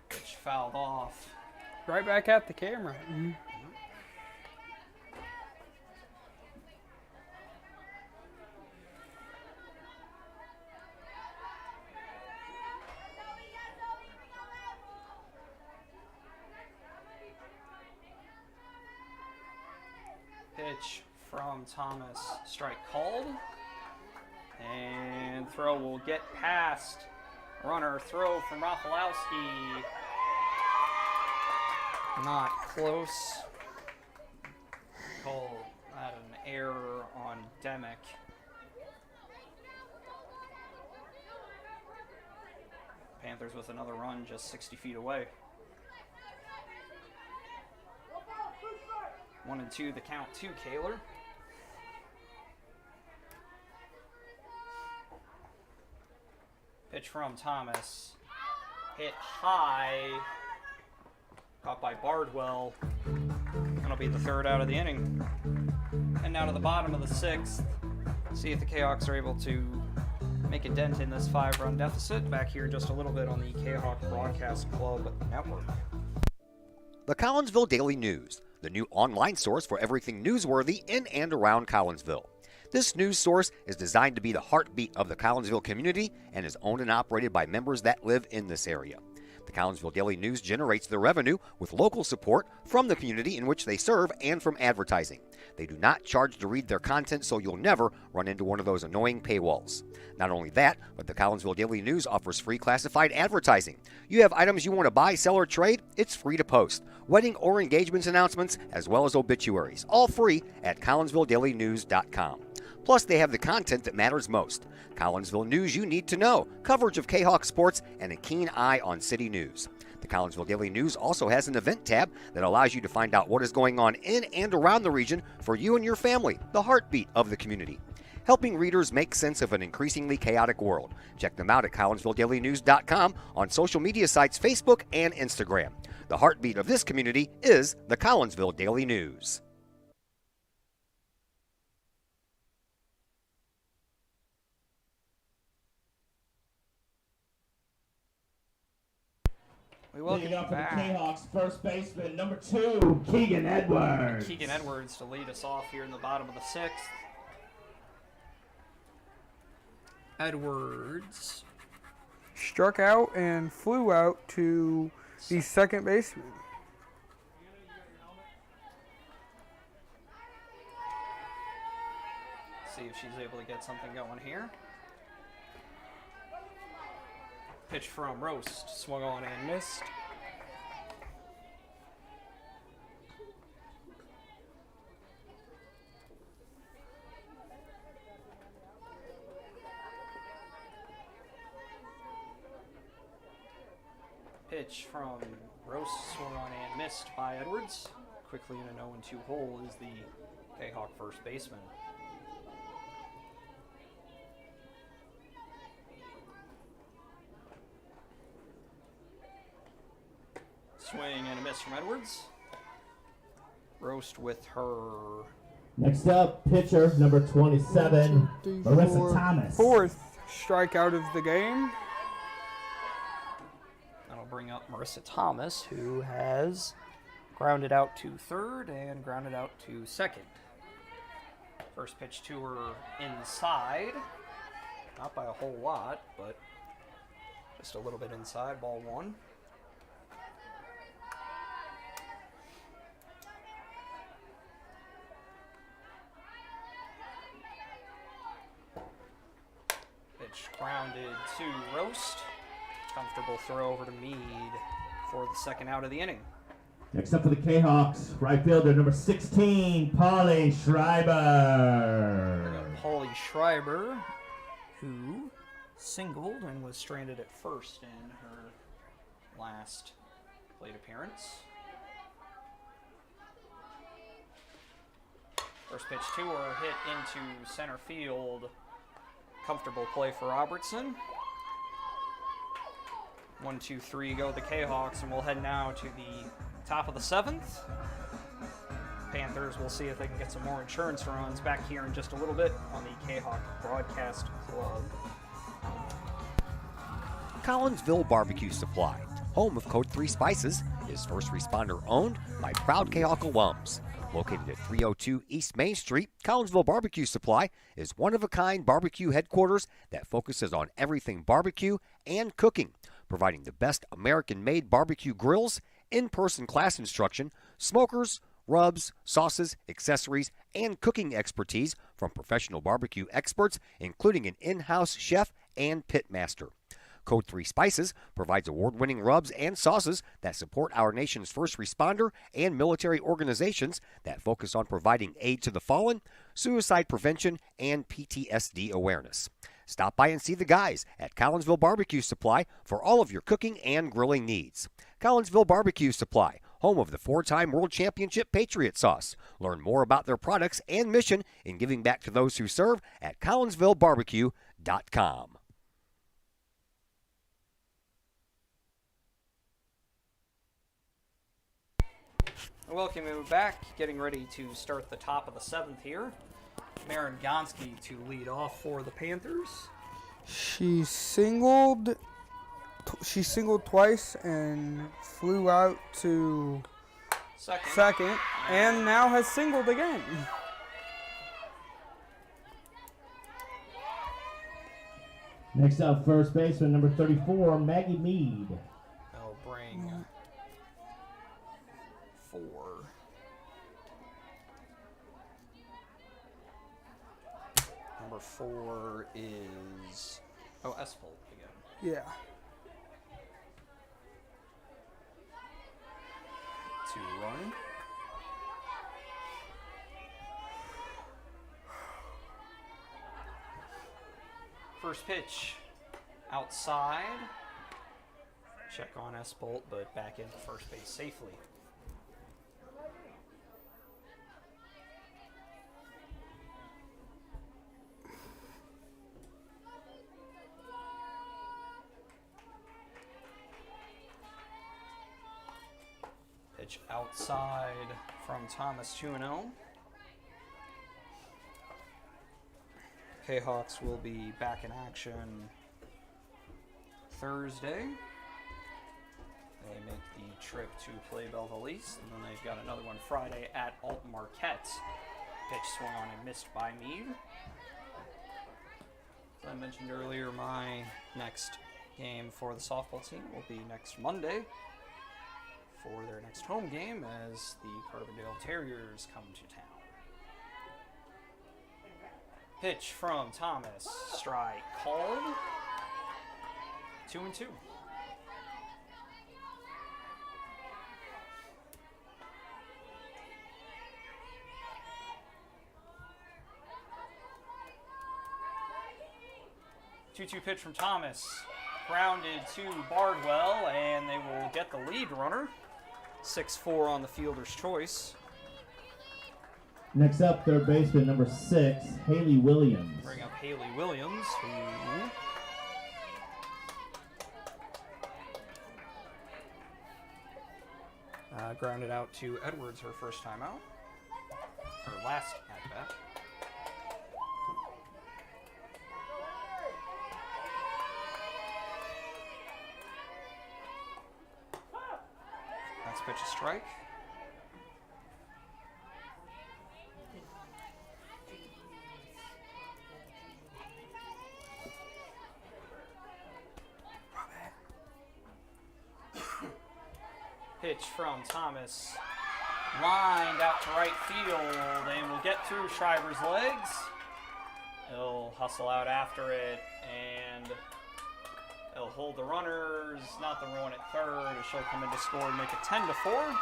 Pitch fouled off. Right back at the camera. Pitch from Thomas, strike called. And throw will get past runner. Throw from Rafalowski. Not close. Call that an error on Demick. Panthers with another run just 60 feet away. 1-2 the count to Kaler. Pitch from Thomas. Hit high. Caught by Bardwell. That'll be the 3rd out of the inning. And now to the bottom of the 6th. See if the Kahawks are able to make a dent in this 5-run deficit. Back here just a little bit on the Kahok Broadcast Club Network. The Collinsville Daily News, the new online source for everything newsworthy in and around Collinsville. This news source is designed to be the heartbeat of the Collinsville community and is owned and operated by members that live in this area. The Collinsville Daily News generates their revenue with local support from the community in which they serve and from advertising. They do not charge to read their content, so you'll never run into one of those annoying paywalls. Not only that, but the Collinsville Daily News offers free classified advertising. You have items you want to buy, sell, or trade? It's free to post. Wedding or engagement announcements, as well as obituaries, all free at collinsvilledailynews.com. Plus, they have the content that matters most. Collinsville news you need to know, coverage of Kahawk sports, and a keen eye on city news. The Collinsville Daily News also has an event tab that allows you to find out what is going on in and around the region for you and your family, the heartbeat of the community. Helping readers make sense of an increasingly chaotic world. Check them out at collinsvilledailynews.com, on social media sites Facebook and Instagram. The heartbeat of this community is the Collinsville Daily News. We welcome Leading you up for the back. Kahawks, first baseman number 2, Keegan Edwards. Keegan Edwards to lead us off here in the bottom of the 6th. Edwards Struck out and flew out to the second baseman. see if she's able to get something going here. Pitch from Roast, swung on and missed. Pitch from Roast, swung on and missed by Edwards. Quickly in an 0-2 hole is the Kahawk first baseman. Swing and a miss from Edwards. Roast with her. Next up, pitcher number 27, Marissa Thomas. Fourth strikeout of the game. That'll bring up Marissa Thomas, who has grounded out to third and grounded out to second. First pitch to her inside. Not by a whole lot, but just a little bit inside, ball one. Pitch grounded to Roast. Comfortable throw over to Mead for the second out of the inning. Next up for the Kahawks, right fielder number 16, Paulie Schreiber. Paulie Schreiber, who singled and was stranded at first in her last plate appearance. First pitch to her, hit into center field. Comfortable play for Robertson. 1, 2, 3 go the Kahawks, and we'll head now to the top of the 7th. Panthers, we'll see if they can get some more insurance runs back here in just a little bit on the Kahawk Broadcast Club. Collinsville Barbecue Supply, home of Code 3 Spices, is first responder owned by proud Kahawk alums. Located at 302 East Main Street, Collinsville Barbecue Supply is one-of-a-kind barbecue headquarters that focuses on everything barbecue and cooking, providing the best American-made barbecue grills, in-person class instruction, smokers, rubs, sauces, accessories, and cooking expertise from professional barbecue experts, including an in-house chef and pitmaster. Code 3 Spices provides award-winning rubs and sauces that support our nation's first responder and military organizations that focus on providing aid to the fallen, suicide prevention, and PTSD awareness. Stop by and see the guys at Collinsville Barbecue Supply for all of your cooking and grilling needs. Collinsville Barbecue Supply, home of the 4-time World Championship Patriot Sauce. Learn more about their products and mission in giving back to those who serve at collinsvillebarbecue.com. Welcome you back. Getting ready to start the top of the 7th here. Maren Gonski to lead off for the Panthers. She singled twice and flew out to second and now has singled again. Next up, first baseman number 34, Maggie Mead. They'll bring 4. Number 4 is Espel again. Yeah. To run. First pitch outside. Check on Espel, but back into first base safely. Pitch outside from Thomas 2-0. Kahawks will be back in action Thursday. They make the trip to play Belleville East, and then they've got another one Friday at Alton Marquette. Pitch swung on and missed by Mead. As I mentioned earlier, my next game for the softball team will be next Monday for their next home game as the Carbondale Terriers come to town. Pitch from Thomas, strike called. 2-2. Two-two pitch from Thomas, grounded to Bardwell, and they will get the lead runner. 6-4 on the fielder's choice. Next up, third baseman number 6, Haley Williams. Bring up Haley Williams, who grounded out to Edwards her first time out, her last at bat. Next pitch a strike. Pitch from Thomas, lined out to right field, and will get through Shriver's legs. He'll hustle out after it, and he'll hold the runners, not the run at third, as she'll come in to score and make it 10-4.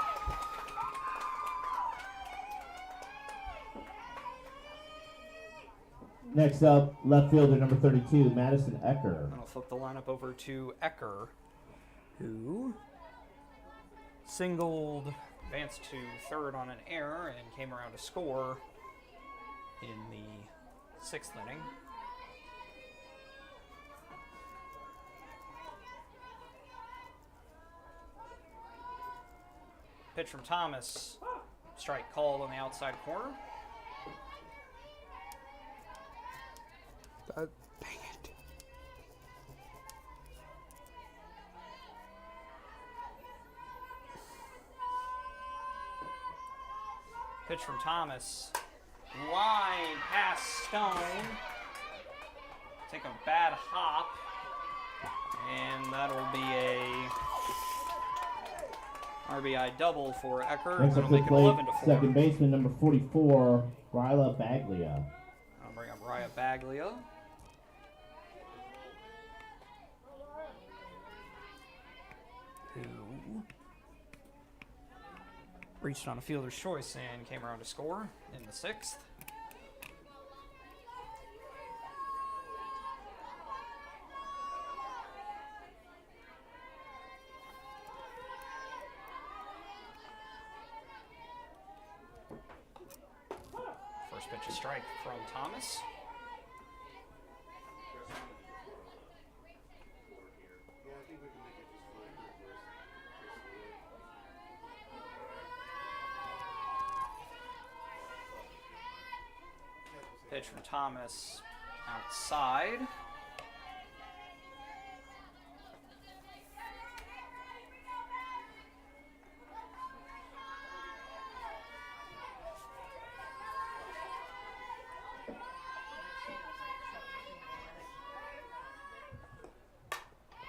Next up, left fielder number 32, Madison Ecker. And I'll flip the lineup over to Ecker, who singled, advanced to third on an error, and came around to score in the 6th inning. Pitch from Thomas, strike called on the outside corner. Dang it. Pitch from Thomas, line past Stone, take a bad hop, and that'll be a RBI double for Ecker. Next That'll up make to it plate, 11-4. second baseman number 44, Ryla Baglia. I'll bring up Raya Baglia. Who reached on a fielder's choice and came around to score in the 6th. First pitch a strike from Thomas. Pitch from Thomas outside.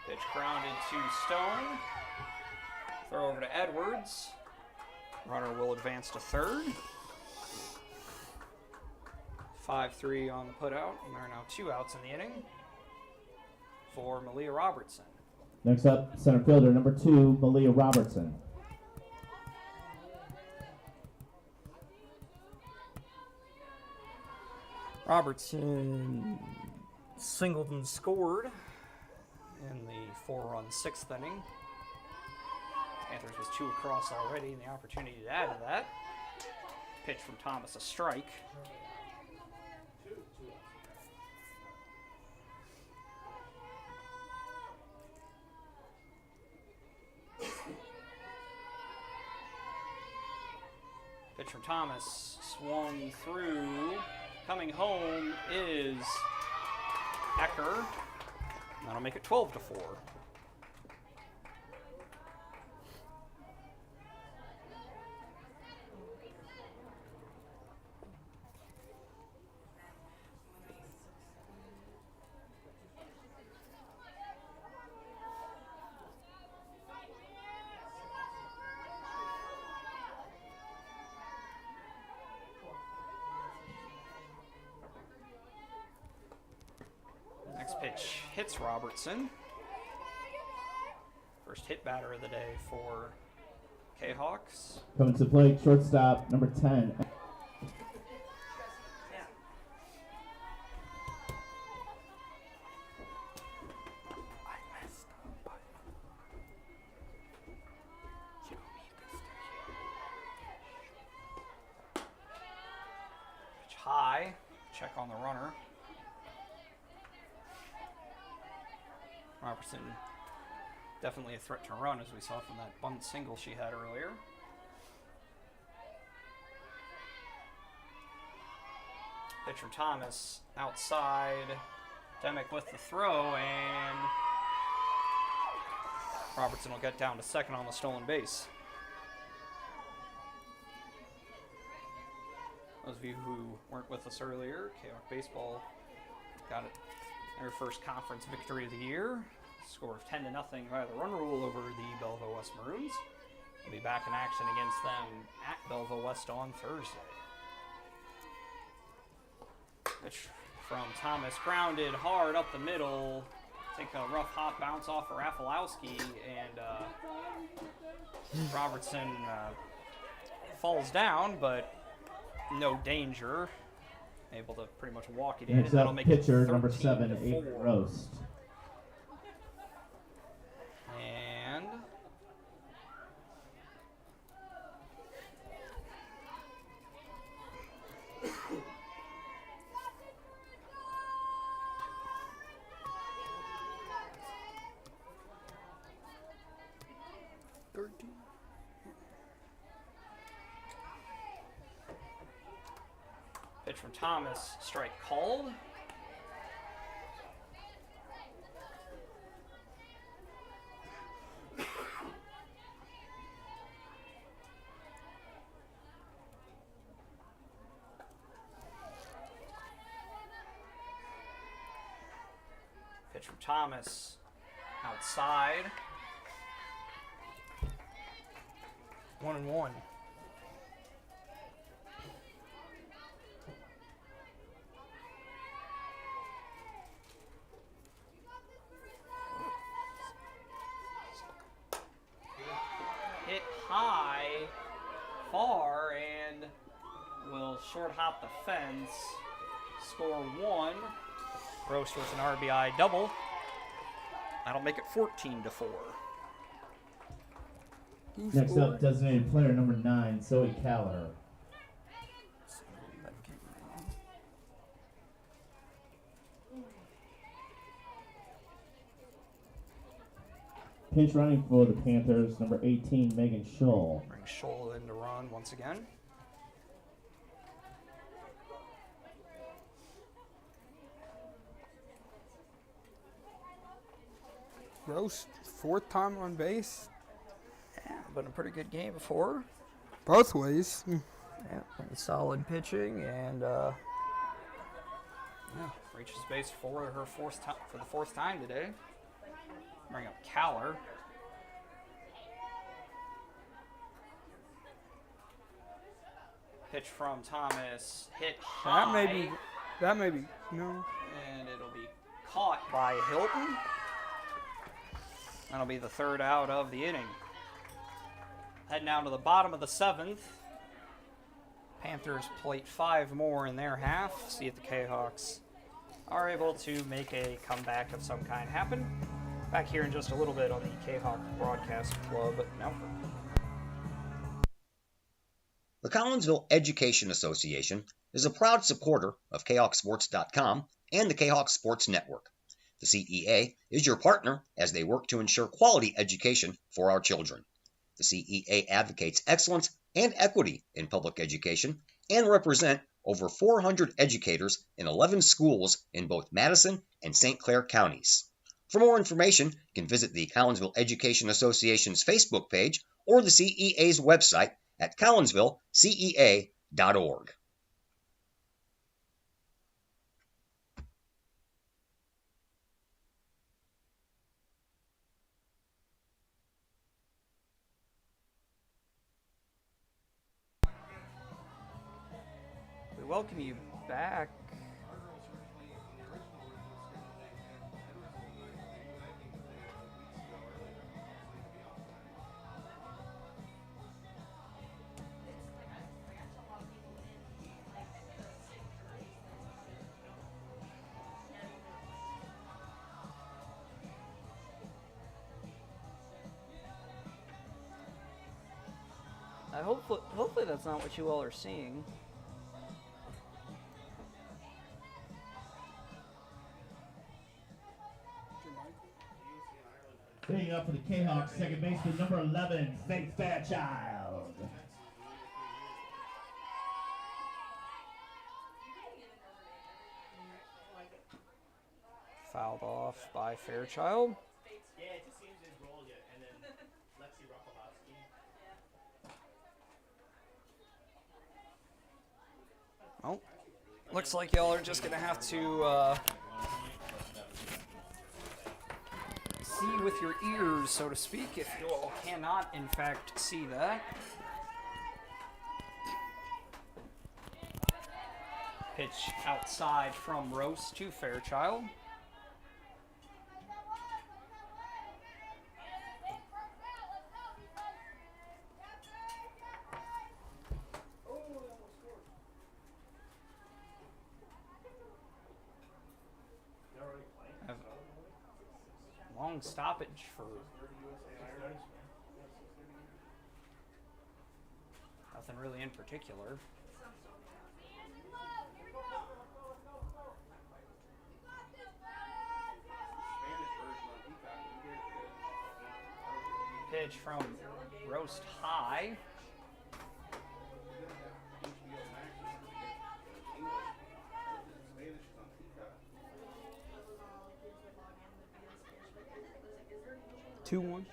Pitch grounded to Stone. Throw over to Edwards. Runner will advance to third. 5-3 on the putout, and there are now 2 outs in the inning for Malia Robertson. Next up, center fielder number 2, Malia Robertson. Robertson singled and scored in the 4-run 6th inning. Panthers was 2 across already, and the opportunity to add to that. Pitch from Thomas, a strike. Pitch from Thomas, swung through. Coming home is Ecker. That'll make it 12-4. Next pitch hits Robertson. First hit batter of the day for Kahawks. Coming to plate, shortstop number 10. Pitch high. Check on the runner. Robertson definitely a threat to run, as we saw from that bunt single she had earlier. Pitch from Thomas outside. Demick with the throw, and Robertson will get down to second on the stolen base. Those of you who weren't with us earlier, Kahok Baseball got it. Their first conference victory of the year. Score of 10-0 by the run rule over the Belleville West Maroons. We'll be back in action against them at Belleville West on Thursday. Pitch from Thomas, grounded hard up the middle. Take a rough hot bounce off of Rafalowski, and Robertson falls down, but no danger. Able to pretty much walk it in, Next and that'll up, make pitcher it number 7, Aiden 13-4. Roast. And pitch from Thomas, strike called. Pitch from Thomas outside. 1-1. Hit high, far, and will short hop the fence. Score 1. Roast with an RBI double. That'll make it 14-4. Next up, designated player number 9, Zoe Callagher. Pinch running for the Panthers, number 18, Megan Scholl. Bring Scholl in to run once again. Roast, 4th time on base. Yeah, been a pretty good game before. Both ways. Yeah, and solid pitching, and reaches base for her for the 4th time today. Bring up Caller. Pitch from Thomas, hit high. That may be, no. And it'll be caught by Hilton. That'll be the 3rd out of the inning. Heading down to the bottom of the 7th. Panthers plate 5 more in their half. See if the Kahawks are able to make a comeback of some kind happen. Back here in just a little bit on the Kahawk Broadcast Club Network. The Collinsville Education Association is a proud supporter of KahokSports.com and the Kahok Sports Network. The CEA is your partner as they work to ensure quality education for our children. The CEA advocates excellence and equity in public education and represent over 400 educators in 11 schools in both Madison and St. Clair counties. For more information, you can visit the Collinsville Education Association's Facebook page or the CEA's website at collinsvillecea.org. We welcome you back. Hopefully that's not what you all are seeing. Hitting up for the Kahawks, second baseman number 11, Faith Fairchild. Fouled off by Fairchild. Yeah, it just seems to roll you, and then Lexi Ruffalowski. Oh, looks like y'all are just gonna have to see with your ears, so to speak, if you all cannot, in fact, see that. Pitch outside from Roast to Fairchild. Long stoppage for nothing really in particular. Pitch from Roast high. Two-1,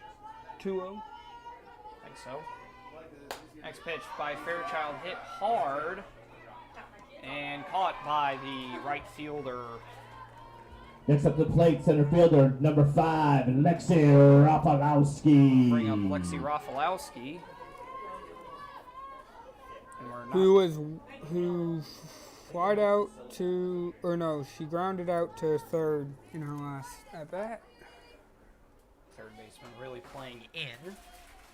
2-0. I think so. Next pitch by Fairchild, hit hard and caught by the right fielder. Next up the plate, center fielder number 5, Lexi Rafalowski. Bring up Lexi Rafalowski. Who flied out to, or no, she grounded out to third in her last at bat. Third baseman really playing in.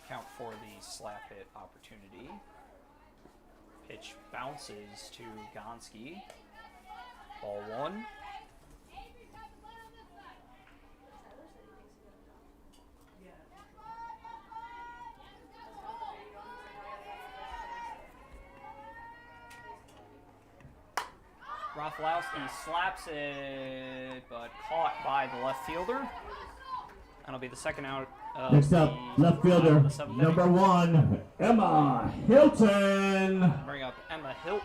Count for the slap hit opportunity. Pitch bounces to Gonski. Ball 1. Rafalowski slaps it, but caught by the left fielder. That'll be the second out. Next up, left fielder number 1, Emma Hilton. Bring up Emma Hilton.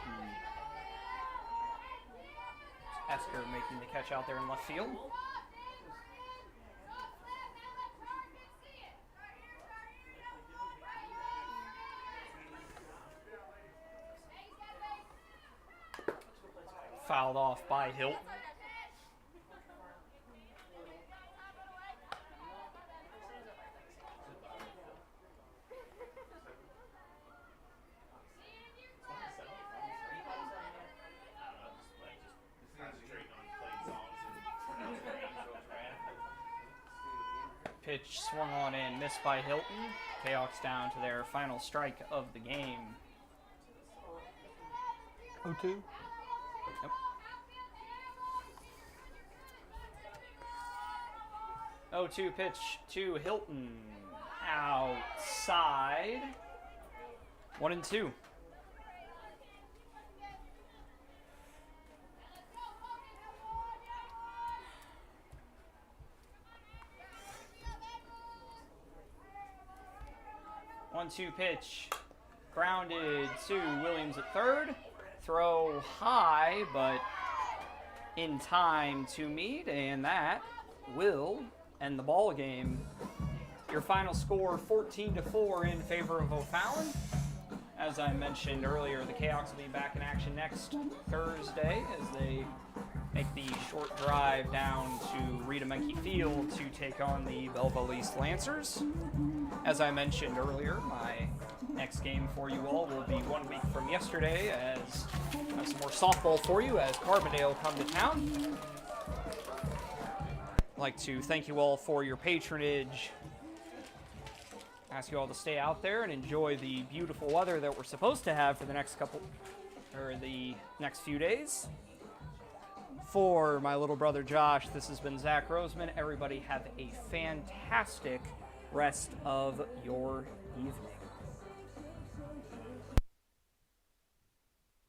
Esker making the catch out there in left field. fouled off by Hilton. Pitch swung on and missed by Hilton. Kahok's down to their final strike of the game. 0-2. Yep. 0-2 pitch to Hilton. Outside. 1-2. One-two pitch, grounded to Williams at third. Throw high, but in time to meet, and that will end the ball game. Your final score, 14-4 in favor of O'Fallon. As I mentioned earlier, the Kahoks will be back in action next Thursday as they make the short drive down to Rita Menke Field to take on the Belleville East Lancers. As I mentioned earlier, my next game for you all will be 1 week from yesterday, as I have some more softball for you as Carbondale come to town. I'd like to thank you all for your patronage. Ask you all to stay out there and enjoy the beautiful weather that we're supposed to have for the next few days. For my little brother Josh, this has been Zach Roseman. Everybody have a fantastic rest of your evening.